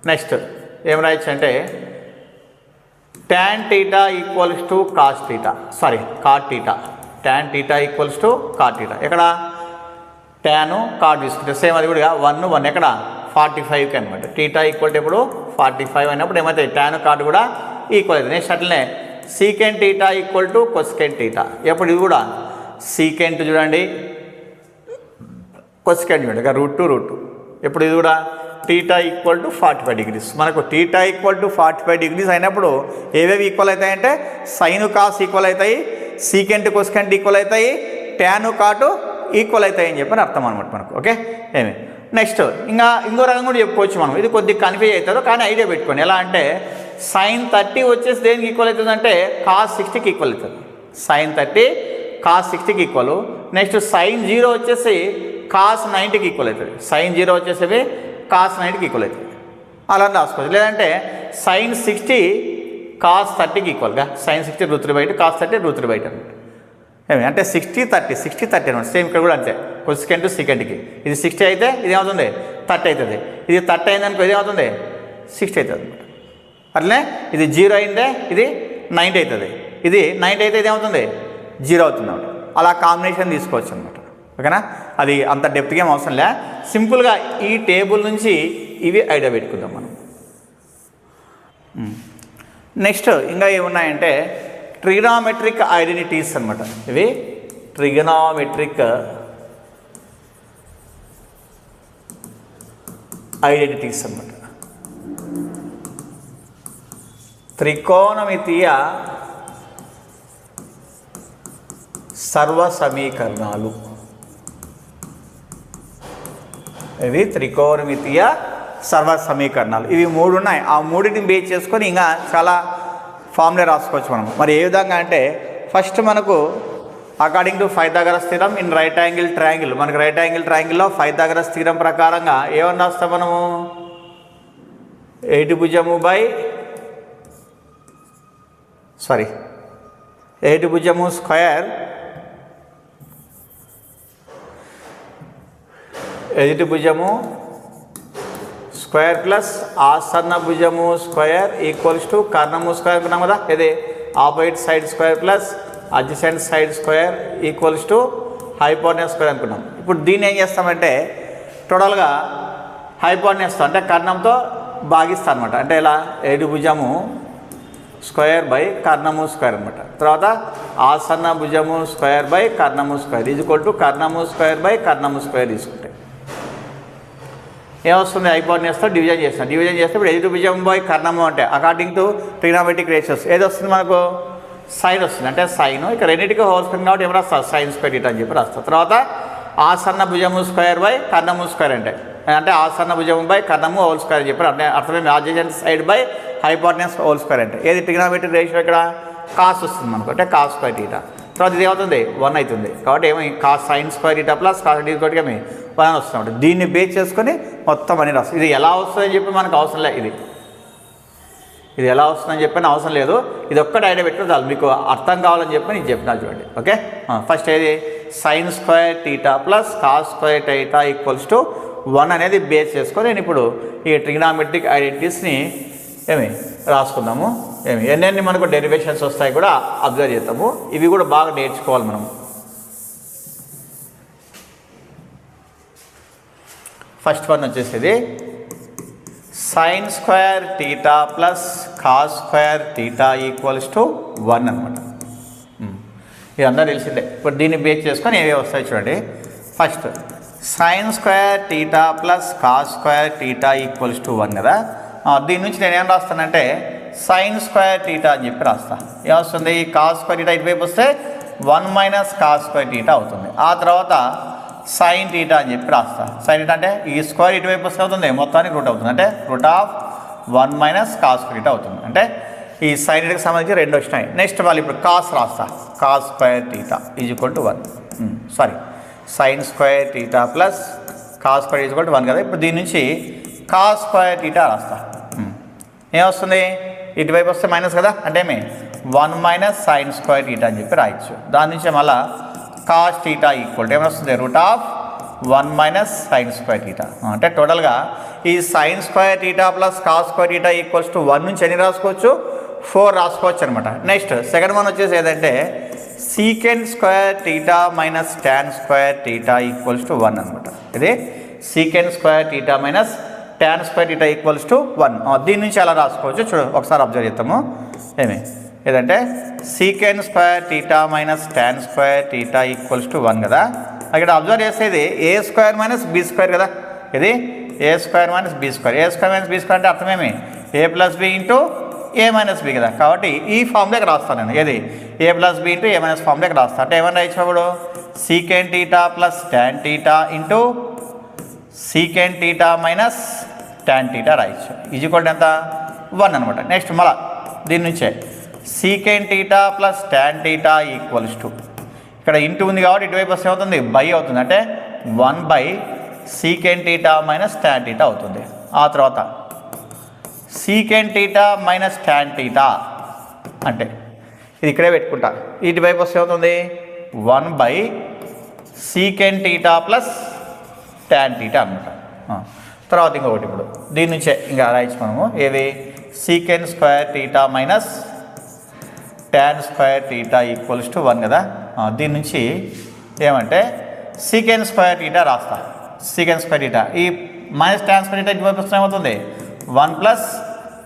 నెక్స్ట్ ఏం రాయొచ్చు అంటే tan theta equals to cos theta cot theta. tan theta equals to cot theta. ఎక్కడ ట్యాను కాట్ తీసుకుంటే సేమ్ అది కూడా 1 ఎక్కడ 45కి అనమాట. టీటా ఈక్వల్ టు ఇప్పుడు 45 అయినప్పుడు ఏమవుతాయి ట్యాను కాట్ కూడా ఈక్వల్ అవుతుంది. నెక్స్ట్ అట్లనే secant theta equal to cosecant theta. ఎప్పుడు ఇది కూడా సీకెంట్ చూడండి కొసికెంట్ చూడండి √2 ఎప్పుడు ఇది కూడా టీటా ఈక్వల్ టు 45 degrees. మనకు టీటా ఈక్వల్ టు 45 degrees అయినప్పుడు ఏవేవి ఈక్వల్ అవుతాయంటే సైను కాస్ ఈక్వల్ అవుతాయి, సీకెంట్ కొసికెంట్ ఈక్వల్ అవుతాయి, ట్యాను కాటు ఈక్వల్ అవుతాయి అని చెప్పని అర్థం అనమాట మనకు. ఓకే, నెక్స్ట్ ఇంకో రకం కూడా చెప్పుకోవచ్చు మనం. ఇది కొద్దిగా కన్ఫ్యూజ్ అవుతారు కానీ ఐడియా పెట్టుకోండి. ఎలా అంటే sin 30 వచ్చేసి దేనికి ఈక్వల్ అవుతుంది అంటే cos 60కి ఈక్వల్ అవుతుంది. sin 30 cos 60కి ఈక్వల్. నెక్స్ట్ sin 0 వచ్చేసి cos 90కి ఈక్వల్ అవుతుంది. sin 0 వచ్చేసి cos 90కి ఈక్వల్ అవుతుంది. అలా రాసుకోవచ్చు. లేదంటే sin 60 cos 30కి ఈక్వల్గా sin 60 √3/2 cos 30 √3/2 అనమాట. అంటే 60 అనమాట. సేమ్ ఇక్కడ కూడా అంతే కొసికెంట్ సీకెంట్కి. ఇది 60 అయితే ఇది ఏమవుతుంది 30 అవుతుంది. ఇది 30 అయిందనుకో ఇది ఏమవుతుంది 60 అవుతుంది అనమాట. అట్లనే ఇది 0 అయిందే ఇది 90 అవుతుంది. ఇది 90 అయితే ఇది ఏమవుతుంది 0 అవుతుంది అనమాట. అలా కాంబినేషన్ తీసుకోవచ్చు అనమాట. ఓకేనా, అది అంత డెప్త్గా ఏం అవసరం లే. సింపుల్గా ఈ టేబుల్ నుంచి ఇవి ఐడియా పెట్టుకుందాం మనం. నెక్స్ట్ ఇంకా ఏమున్నాయంటే ట్రిగనామెట్రిక్ ఐడెంటిటీస్ అనమాట. ఇవి ట్రిగనామెట్రిక్ ఐడెంటిటీస్ అన్నమాట. త్రికోణమితీయ సర్వ సమీకరణాలు. ఇవి త్రికోణమితీయ సర్వ సమీకరణాలు. ఇవి 3 ఉన్నాయి. ఆ 3ని బేస్ చేసుకొని ఇంకా చాలా ఫార్ములా రాసుకోవచ్చు మనం. మరి ఏ విధంగా అంటే ఫస్ట్ మనకు according to Pythagoras theorem in right angle triangle, మనకు రైట్ యాంగిల్ ట్రయాంగిల్లో పైథాగరస్ థీరం ప్రకారంగా ఏమన్నా రాస్తాం మనము, 8 భుజము స్క్వేర్, 8 భుజము స్క్వేర్ ప్లస్ ఆసన్న భుజము స్క్వేర్ ఈక్వల్స్ టు కర్ణము స్క్వేర్ అనుకున్నాం కదా. ఇది opposite side square plus adjacent side square equals to hypotenuse square అనుకున్నాం. ఇప్పుడు దీన్ని ఏం చేస్తామంటే టోటల్గా హైపోటెన్యూస్ అంటే కర్ణంతో భాగిస్తాం అనమాట. అంటే ఇలా 8 భుజము స్క్వేర్ బై కర్ణము స్క్వేర్ అనమాట. తర్వాత ఆసన్న భుజము స్క్వేర్ బై కర్ణము స్క్వేర్ ఈక్వల్ టు కర్ణము స్క్వేర్ బై కర్ణము స్క్వేర్ తీసుకుంటే ఏమొస్తుంది, హైపోటెన్యూస్తో డివిజన్ చేస్తాం. డివిజన్ చేస్తే ఇప్పుడు 8 భుజం బై కర్ణము అంటే అకార్డింగ్ టు ట్రిగ్నోమెట్రిక్ రేషియోస్ ఏది వస్తుంది మనకు, సైన్ వస్తుంది. అంటే సైన్ ఇక్కడ రెండింటికి హోల్ స్క్వేర్ కాబట్టి ఏం రాస్తా, సైన్ స్క్వేర్ ఇట్ అని చెప్పి రాస్తాం. తర్వాత ఆసన్న భుజము స్క్వేర్ బై కర్ణము స్క్వేర్ అంటే ఆసన్న భుజము బై కర్ణము హోల్ స్క్వేర్ అని చెప్పి అంటే అర్థమే adjacent side by hypotenuse whole square అంటే ఏది ట్రిగ్నోమెట్రిక్ రేషియో ఇక్కడ కాస్ వస్తుంది మనకు, అంటే కాస్ స్క్వేర్ టీటా. తర్వాత ఇది ఏమవుతుంది, 1 అవుతుంది. కాబట్టి ఏమి cos sine square theta plus cos టీ కొట్టుగా ఏమి 1 వస్తుంది. దీన్ని బేస్ చేసుకొని మొత్తం అని రాస్తుంది. ఇది ఎలా వస్తుందని చెప్పి మనకు అవసరం లేదు, ఇది ఎలా వస్తుందని చెప్పని అవసరం లేదు. ఇది ఒక్కటి ఐడియా పెట్టుకుని చాలు, మీకు అర్థం కావాలని చెప్పి నేను చెప్పినా చూడండి. ఓకే, ఫస్ట్ ఏది sign square theta plus cos square theta equals to 1 అనేది బేస్ చేసుకొని నేను ఇప్పుడు ఈ ట్రిగ్నోమెట్రిక్ ఐడెంటిటీస్ని రాసుకుందాము. ఎన్నెన్ని మనకు డెరివేషన్స్ వస్తాయి కూడా అబ్జర్వ్ చేస్తాము. ఇవి కూడా బాగా నేర్చుకోవాలి మనం. ఫస్ట్ వన్ వచ్చేసేది sign square theta plus cos square theta equals to 1 అనమాట. ఇది అందరూ తెలిసిందే. ఇప్పుడు దీన్ని బేస్ చేసుకొని ఏవే వస్తాయి చూడండి. First sign square theta plus cos square theta equals to 1 కదా. దీని నుంచి నేను ఏం రాస్తానంటే సైన్ స్క్వేర్ టీటా అని చెప్పి రాస్తా. ఏమొస్తుంది, ఈ కాస్ స్క్వేర్ టీటా ఇటువైపు వస్తే 1 మైనస్ కాస్ స్క్వేర్ టీటా అవుతుంది. ఆ తర్వాత సైన్ టీటా అని చెప్పి రాస్తా. సైన్ టీటా అంటే ఈ స్క్వేర్ ఇటువైపు వస్తే అవుతుంది, మొత్తానికి రూట్ అవుతుంది. అంటే root of 1 minus cos square theta అవుతుంది. అంటే ఈ సైన్ టీటాకి సంబంధించి 2 వచ్చినాయి. నెక్స్ట్ వాళ్ళు ఇప్పుడు కాస్ రాస్తా. Cos square theta is equal to 1. Sign square theta plus cos square is equal to 1 కదా. ఇప్పుడు దీని నుంచి కాస్ స్క్వేర్ టీటా రాస్తా. ఏమొస్తుంది, ఇటువైపు వస్తే మైనస్ కదా, అంటే 1 మైనస్ సైన్ స్క్వేర్ టీటా అని చెప్పి రాయొచ్చు. దాని నుంచి మళ్ళీ కాస్ టీటా ఈక్వల్ టు ఏమొస్తుంది, root of 1 minus sine square theta. అంటే టోటల్గా ఈ sign square theta plus cos square theta equals to 1 నుంచి ఎన్ని రాసుకోవచ్చు, 4 రాసుకోవచ్చు అనమాట. నెక్స్ట్ సెకండ్ వన్ వచ్చేసి ఏదంటే secant square theta minus tan square theta equals to 1 అనమాట. ఇది secant square theta minus tan square theta equals to 1. దీని నుంచి అలా రాసుకోవచ్చు. ఒకసారి అబ్జర్వ్ చేద్దాము. ఏదంటే secant square theta minus tan square theta equals to 1 కదా. ఇక్కడ అబ్జర్వ్ చేసేది ఏ స్క్వేర్ మైనస్ బి స్క్వేర్ కదా. ఇది ఏ స్క్వేర్ మైనస్ బి స్క్వేర్. ఏ స్క్వేర్ మైనస్ బి స్క్వేర్ అంటే అర్థమేమి, ఏ plus B into A minus B కదా. కాబట్టి ఈ ఫార్ములాకి రాస్తాను నేను. ఏది A plus B into A minus ఫార్ములాకి రాస్తాను. అంటే ఏమైనా రాయించినప్పుడు secant theta plus tan theta into secant theta minus tan theta రాయొచ్చు. ఈజ్ ఈక్వల్ టు ఎంత, 1 అనమాట. నెక్స్ట్ మళ్ళా దీని నుంచే secant theta plus tan theta equals to, ఇక్కడ ఇంటూ ఉంది కాబట్టి ఇటువైపు వస్తే అవుతుంది బై అవుతుంది. అంటే 1 by secant theta minus tan theta అవుతుంది. ఆ తర్వాత second theta minus tan theta అంటే ఇది ఇక్కడే పెట్టుకుంటా. ఇటువైపు వస్తే అవుతుంది 1 by secant theta plus tan theta అనమాట. తర్వాత ఇంకొకటి ఇప్పుడు దీని నుంచే ఇంకా రాయొచ్చు మనము. ఏది secant square theta minus tan square theta equals to 1 కదా. దీని నుంచి ఏమంటే సీకెండ్ స్క్వేర్ టీటా రాస్తా. సీకెండ్ స్క్వేర్ టీటా ఈ మైనస్ టాన్ స్క్వేర్ టీటా ఇటువైపు వస్తే ఏమవుతుంది, 1 ప్లస్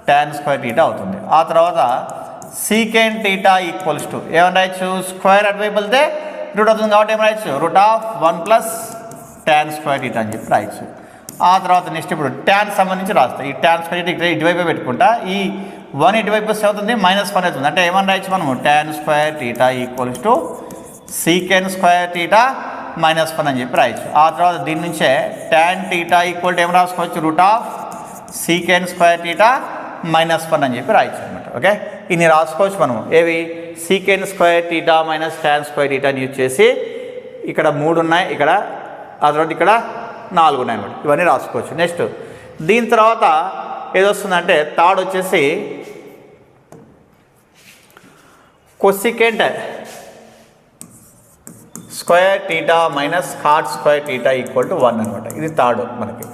టాన్ స్క్వేర్ టీటా అవుతుంది. ఆ తర్వాత సీకెండ్ టీటా ఈక్వల్స్ టు ఏమని రాయొచ్చు, స్క్వేర్ అటువైపు వెళ్తే రూట్ అవుతుంది కాబట్టి ఏం రాయొచ్చు, root of 1 plus tan square theta అని చెప్పి రాయొచ్చు. ఆ తర్వాత నెక్స్ట్ ఇప్పుడు ట్యాన్ సంబంధించి రాస్తా. ఈ ట్యాన్ స్క్వేర్ ఇక్కడ ఇటువైపు పెట్టుకుంటా. ఈ 1 ఇటువైపు వస్తే అవుతుంది -1 అవుతుంది. అంటే ఏమని రాయొచ్చు మనము tan square theta equals to సీకెన్ square theta -1 అని చెప్పి రాయొచ్చు. ఆ తర్వాత దీని నుంచే tan టీటా ఈక్వల్ టు ఏం రాసుకోవచ్చు రూట్ ఆఫ్ సీకెన్ స్క్వేర్ టీటా -1 అని చెప్పి రాయొచ్చు అనమాట. ఓకే, ఇన్ని రాసుకోవచ్చు మనము. ఏవి secant square theta minus tan square టీటాని యూజ్ చేసి ఇక్కడ 3 ఉన్నాయి, ఇక్కడ ఆ తర్వాత ఇక్కడ 4 ఉన్నాయి అనమాట. ఇవన్నీ రాసుకోవచ్చు. నెక్స్ట్ దీని తర్వాత ఏదొస్తుందంటే థర్డ్ వచ్చేసి cosecant square theta minus cot square theta equal to 1 అనమాట. ఇది థర్డ్ మనకి.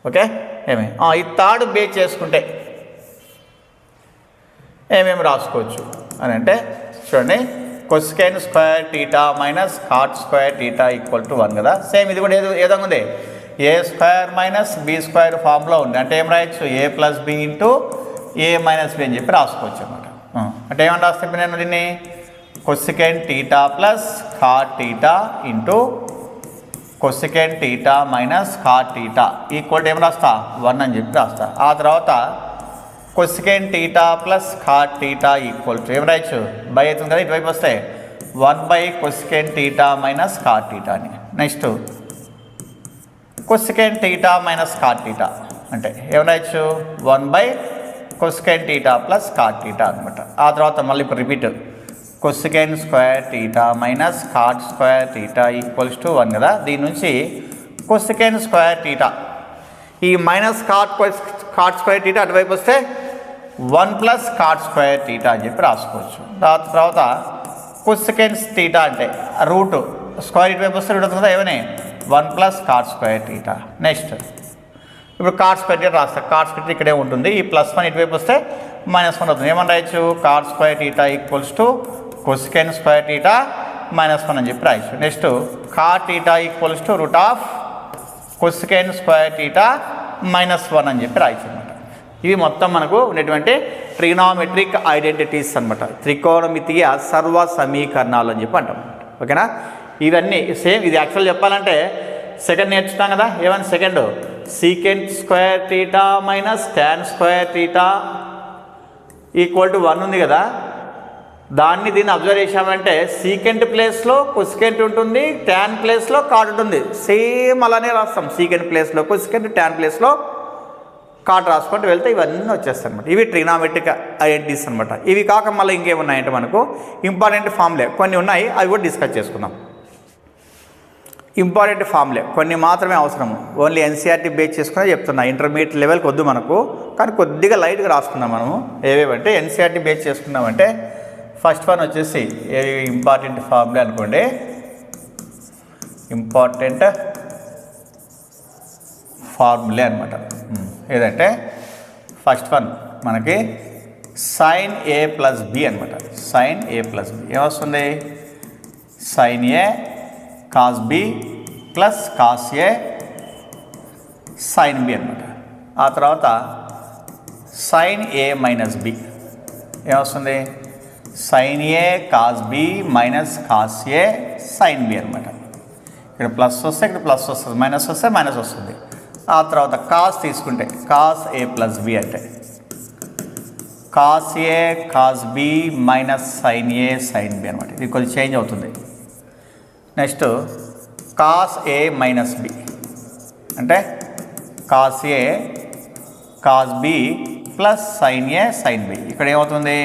ఓకే, ఈ థర్డ్ బేస్ చేసుకుంటే ఏమేమి రాసుకోవచ్చు అని అంటే చూడండి, cosecant square theta minus cot square theta equal to 1 కదా. సేమ్ ఇది కూడా ఏదో ఉంది, A square minus B square ఫామ్లో ఉంది. అంటే ఏం రాయొచ్చు A plus B into A minus B అని చెప్పి రాసుకోవచ్చు అనమాట. అంటే ఏమని రాస్తే నేను దీన్ని cosecant theta plus cot theta into cosecant theta minus cot theta equal to ఏం రాస్తా 1 అని చెప్పి రాస్తా. ఆ తర్వాత cosecant theta plus cot theta equal to ఏం రాయొచ్చు బై అవుతుంది కదా, ఇటువైపు వస్తే cosecant theta minus cot theta అని. Next cosecant theta minus cot theta అంటే ఏం రాయొచ్చు cosecant theta plus cot theta అనమాట. ఆ తర్వాత మళ్ళీ ఇప్పుడు repeat cosecant square theta minus cot square theta equals to 1 కదా. దీని నుంచి కొసికెన్ స్క్వేర్ టీటా ఈ మైనస్ కాట్ స్క్వేర్ టీటా అటువైపు వస్తే 1 + కాట్ స్క్వేర్ టీటా అని చెప్పి రాసుకోవచ్చు. దాని తర్వాత కొసికెన్ టీటా అంటే రూట్ స్క్వేర్ ఇటువైపు వస్తే రూట్ అవుతుంది కదా, ఏమని 1 + కాట్ స్క్వేర్ టీటా. నెక్స్ట్ ఇప్పుడు కాట్ స్క్వేర్ టీటా రాస్తా. కాట్ స్క్వేర్ టీటా ఇక్కడే ఉంటుంది. ఈ +1 ఇటువైపు వస్తే -1 అవుతుంది. ఏమని రాయొచ్చు cot square theta equals to cosecant square theta -1 అని చెప్పి రాయొచ్చు. Next cot theta equals to root of cosecant square theta -1 అని చెప్పి రాయొచ్చు అనమాట. ఇవి మొత్తం మనకు ఉన్నటువంటి ట్రిగ్నోమెట్రిక్ ఐడెంటిటీస్ అనమాట. త్రికోణమితీయ సర్వ సమీకరణాలు అని చెప్పి అంటాం. ఓకేనా, ఇవన్నీ సేమ్. ఇది యాక్చువల్ చెప్పాలంటే సెకండ్ నేర్చుతాం కదా. ఏమని second secant square theta minus tan square theta equal to 1 ఉంది కదా. దీన్ని అబ్జర్వ్ చేసామంటే సీకెంట్ ప్లేస్లో కొసికెంట్ ఉంటుంది, tan ప్లేస్లో కాట్ ఉంటుంది. సేమ్ అలానే రాస్తాం. సీకెంట్ ప్లేస్లో కొసికెంట్, tan ప్లేస్లో కాట్ రాసుకుంటూ వెళ్తే ఇవన్నీ వచ్చేస్తాయి అనమాట. ఇవి ట్రిగ్నోమెట్రిక్ ఐడెంటిటీస్ అనమాట. ఇవి కాక మళ్ళీ ఇంకేమున్నాయంటే మనకు ఇంపార్టెంట్ ఫార్ములే కొన్ని ఉన్నాయి, అవి కూడా డిస్కస్ చేసుకుందాం. ఇంపార్టెంట్ ఫార్ములే కొన్ని మాత్రమే అవసరము. ఓన్లీ ఎన్సీఆర్టీ బేస్ చేసుకునే చెప్తున్నా. ఇంటర్మీడియట్ లెవెల్కి వద్దు మనకు, కానీ కొద్దిగా లైట్గా రాసుకుందాం మనము. ఏవేవంటే ఎన్సీఆర్టీ బేస్ చేసుకున్నామంటే ఫస్ట్ వన్ వచ్చేసి ఇంపార్టెంట్ ఫార్ములే అనుకోండి. ఇంపార్టెంట్ ఫార్ములే అనమాట. ఏదంటే ఫస్ట్ వన్ మనకి sin a + b అనమాట. sin a + b ఏమొస్తుంది sin a cos b plus cos a sin b అనమాట. ఆ తర్వాత sin a - b ఏమొస్తుంది sin a cos b minus cos a sin b అనమాట. ఇక్కడ ప్లస్ వస్తే ఇక్కడ ప్లస్ వస్తుంది, మైనస్ వస్తే మైనస్ వస్తుంది. ఆ తర్వాత కాస్ తీసుకుంటే cos a + b అంటే cos a cos b minus sin a sin b అనమాట. ఇది కొంచెం చేంజ్ అవుతుంది. నెక్స్ట్ cos a - b అంటే cos a cos b plus sin a sin b. ఇక్కడ ఏమవుతుంది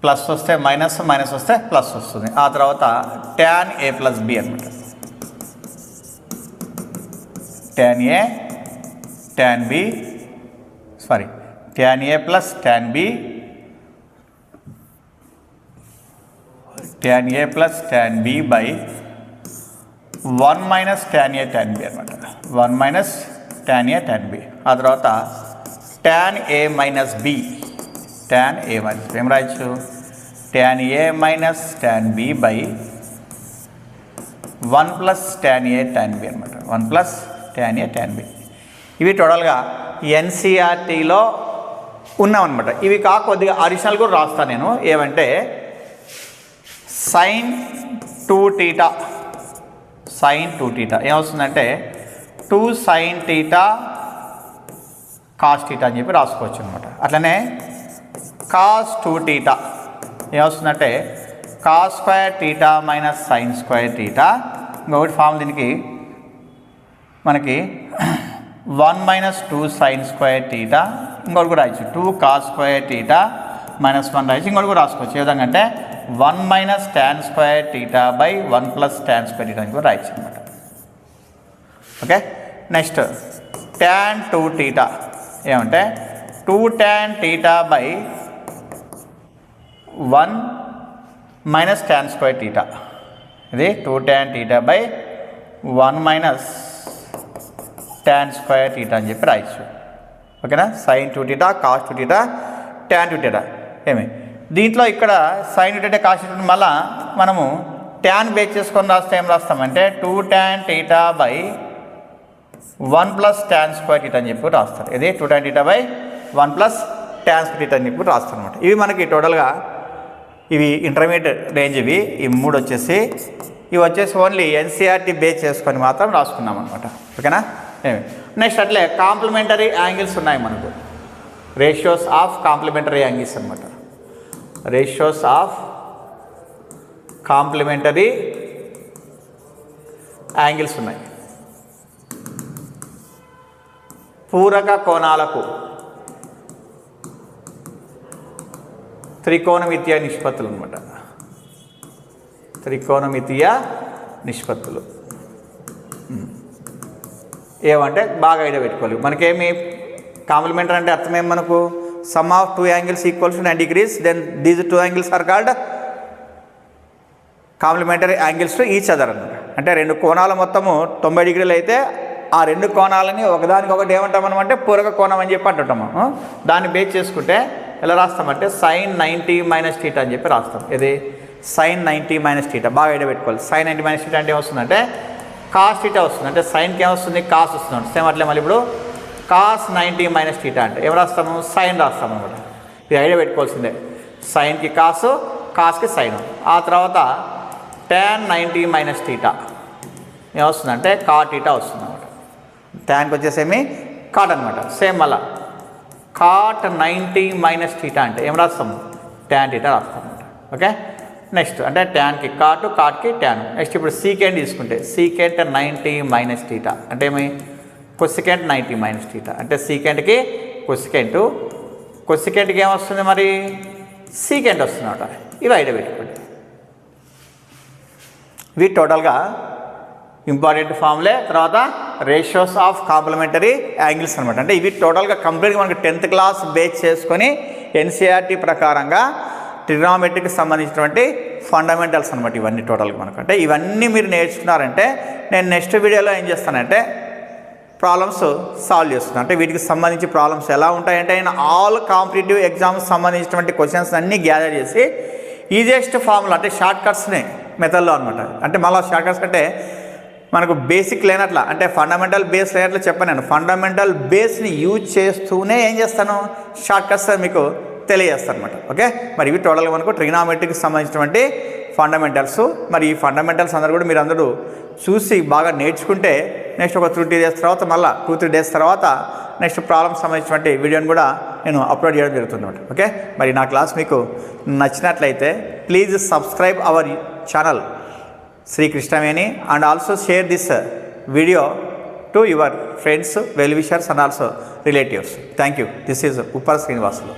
ప్లస్ వస్తే మైనస్, మైనస్ వస్తే ప్లస్ వస్తుంది. ఆ తర్వాత tan a + b అనమాట. tan a tan b tan a plus tan b tan a plus tan b by 1 - tan a tan b అనమాట. 1 - tan a tan b. ఆ తర్వాత tan a - b tan a - ఏం రాయొచ్చు tan a - tan b by 1 + tan a tan b అనమాట. 1 + tan a tan b. ఇవి టోటల్గా ఎన్సీఆర్టీలో ఉన్నామన్నమాట. ఇవి కాక కొద్దిగా అడిషనల్ కూడా రాస్తాను నేను. ఏమంటే sin 2θ సైన్ 2 టీటా ఏమొస్తుందంటే 2 సైన్ టీటా కాస్ టీటా అని చెప్పి రాసుకోవచ్చు అనమాట. అట్లనే కాస్ 2 టీటా ఏమొస్తుందంటే cos square theta minus sine square theta. ఇంకొకటి ఫామ్ దీనికి మనకి 1 మైనస్ 2 సైన్ స్క్వేర్ టీటా. ఇంకొకటి కూడా రాయొచ్చు 2 కాస్ స్క్వేర్ టీటా మైనస్ 1 రాయొచ్చు. ఇంకొకటి కూడా రాసుకోవచ్చు ఏ విధంగా అంటే 1 minus tan square theta by 1 plus tan square theta అని కూడా రాయొచ్చు అనమాట. ఓకే, నెక్స్ట్ ట్యాన్ 2 టీటా ఏమంటే 2 tan theta by 1 minus tan square theta. ఇది 2 tan theta by 1 minus tan square theta అని చెప్పి రాయొచ్చు. ఓకేనా, sine 2 theta cos 2 theta tan 2 theta. ఏమి దీంట్లో ఇక్కడ సైన్ 2 టీటా కాస్ 2 టీటా మళ్ళీ మనము ట్యాన్ బేస్ చేసుకొని రాస్తే ఏం రాస్తామంటే 2 tan theta by 1 plus tan square theta అని చెప్పి రాస్తారు. ఇది 2 tan theta by 1 plus tan square theta అని చెప్పి రాస్తారు అనమాట. ఇవి మనకి టోటల్గా ఇవి ఇంటర్మీడియట్ రేంజ్. ఈ 3 వచ్చేసి ఇవి వచ్చేసి ఓన్లీ ఎన్సీఆర్టీ బేస్ చేసుకొని మాత్రం రాసుకున్నాం అనమాట. ఓకేనా, నెక్స్ట్ అట్లే కాంప్లిమెంటరీ యాంగిల్స్ ఉన్నాయి మనకు. రేషియోస్ ఆఫ్ కాంప్లిమెంటరీ యాంగిల్స్ అనమాట. రేషియోస్ ఆఫ్ కాంప్లిమెంటరీ యాంగిల్స్ ఉన్నాయి. పూరక కోణాలకు త్రికోణమితీయ నిష్పత్తులు అనమాట. త్రికోణమితీయ నిష్పత్తులు ఏమంటే బాగా ఐడియా పెట్టుకోవాలి. మనకేమి కాంప్లిమెంటరీ అంటే అర్థమేమి మనకు sum of 2 angles equals 90 degrees, then these 2 angles are called complementary angles to each other అనమాట. అంటే 2 కోణాలు మొత్తము 90 degrees అయితే ఆ 2 కోణాలని ఒకదానికొకటి ఏమంటాం అంటే పూరక కోణం అని చెప్పి అంటుంటాము. దాన్ని బేస్ చేసుకుంటే ఎలా రాస్తామంటే సైన్ 90 మైనస్ టీటా అని చెప్పి రాస్తాం. ఇది సైన్ 90 మైనస్ టీటా. బాగా ఐడియా పెట్టుకోవాలి. సైన్ 90 మైనస్ టీటా అంటే ఏమొస్తుందంటే కాస్ టీటా వస్తుంది. అంటే సైన్కి ఏమొస్తుంది కాస్ వస్తుంది. సేమ్ అట్లే మళ్ళీ ఇప్పుడు కాస్ 90 మైనస్ టీటా అంటే ఏం రాస్తాము సైన్ రాస్తాము అనమాట. ఇది ఐడియా పెట్టుకోవాల్సిందే. సైన్కి కాసు, కాస్కి సైన్. ఆ తర్వాత ట్యాన్ 90 మైనస్ టీటా ఏమొస్తుందంటే కాట్ టీటా వస్తుంది అనమాట. ట్యాన్కి వచ్చేసేమి కాట్ అనమాట. సేమ్ మళ్ళా కాట్ 90 మైనస్ టీటా అంటే ఏం రాస్తాము ట్యాన్ టీటా రాస్తాం అనమాట. ఓకే, నెక్స్ట్ అంటే ట్యాన్కి కాటు, కాట్కి ట్యాన్. నెక్స్ట్ ఇప్పుడు సీకెంట్ తీసుకుంటే సీకెంట్ 90 మైనస్ టీటా అంటే ఏమి కొసికెంట్ 90 మైనస్ టీటా అంటే సీకెంట్కి కొసికెంటు, కొసికెంట్కి ఏమొస్తుంది మరి సీకెంట్ వస్తుంది అనమాట. ఇవి ఐడియా పెట్టుకోండి. ఇవి టోటల్గా ఇంపార్టెంట్ ఫార్ములే. తర్వాత రేషియోస్ ఆఫ్ కాంప్లిమెంటరీ యాంగిల్స్ అనమాట. అంటే ఇవి టోటల్గా కంప్లీట్గా మనకి 10th క్లాస్ బేస్ చేసుకొని ఎన్సీఆర్టీ ప్రకారంగా ట్రిగ్నోమెట్రీకి సంబంధించినటువంటి ఫండమెంటల్స్ అనమాట. ఇవన్నీ టోటల్గా మనకు అంటే ఇవన్నీ మీరు నేర్చుకున్నారంటే నేను నెక్స్ట్ వీడియోలో ఏం చేస్తానంటే ప్రాబ్లమ్స్ సాల్వ్ చేస్తున్నాను. అంటే వీటికి సంబంధించి ప్రాబ్లమ్స్ ఎలా ఉంటాయంటే నేను ఆల్ కాంపిటేటివ్ ఎగ్జామ్స్ సంబంధించినటువంటి క్వశ్చన్స్ అన్నీ గ్యాదర్ చేసి ఈజియెస్ట్ ఫార్ములా అంటే షార్ట్ కట్స్ని మెథడ్లో అనమాట. అంటే మళ్ళీ షార్ట్ కట్స్ అంటే మనకు బేసిక్ లేనట్ల అంటే ఫండమెంటల్ బేస్ లేనట్లు చెప్పాను నేను. ఫండమెంటల్ బేస్ని యూజ్ చేస్తూనే ఏం చేస్తాను షార్ట్ కట్స్ మీకు తెలియజేస్తాను అనమాట. ఓకే, మరి ఇవి టోటల్గా మనకు ట్రిగ్నోమెట్రీకి సంబంధించినటువంటి ఫండమెంటల్స్. మరి ఈ ఫండమెంటల్స్ అందరూ కూడా మీరు అందరూ చూసి బాగా నేర్చుకుంటే నెక్స్ట్ ఒక 2-3 days తర్వాత మళ్ళీ 2-3 days తర్వాత నెక్స్ట్ ప్రాబ్లమ్స్ సంబంధించినటువంటి వీడియోని కూడా నేను అప్లోడ్ చేయడం జరుగుతుంది అనమాట. ఓకే, మరి నా క్లాస్ మీకు నచ్చినట్లయితే please subscribe our channel Sri Krishnaveni and also share this video to your friends, well-wishers and also relatives. Thank you. This is Uppara Srinivasulu.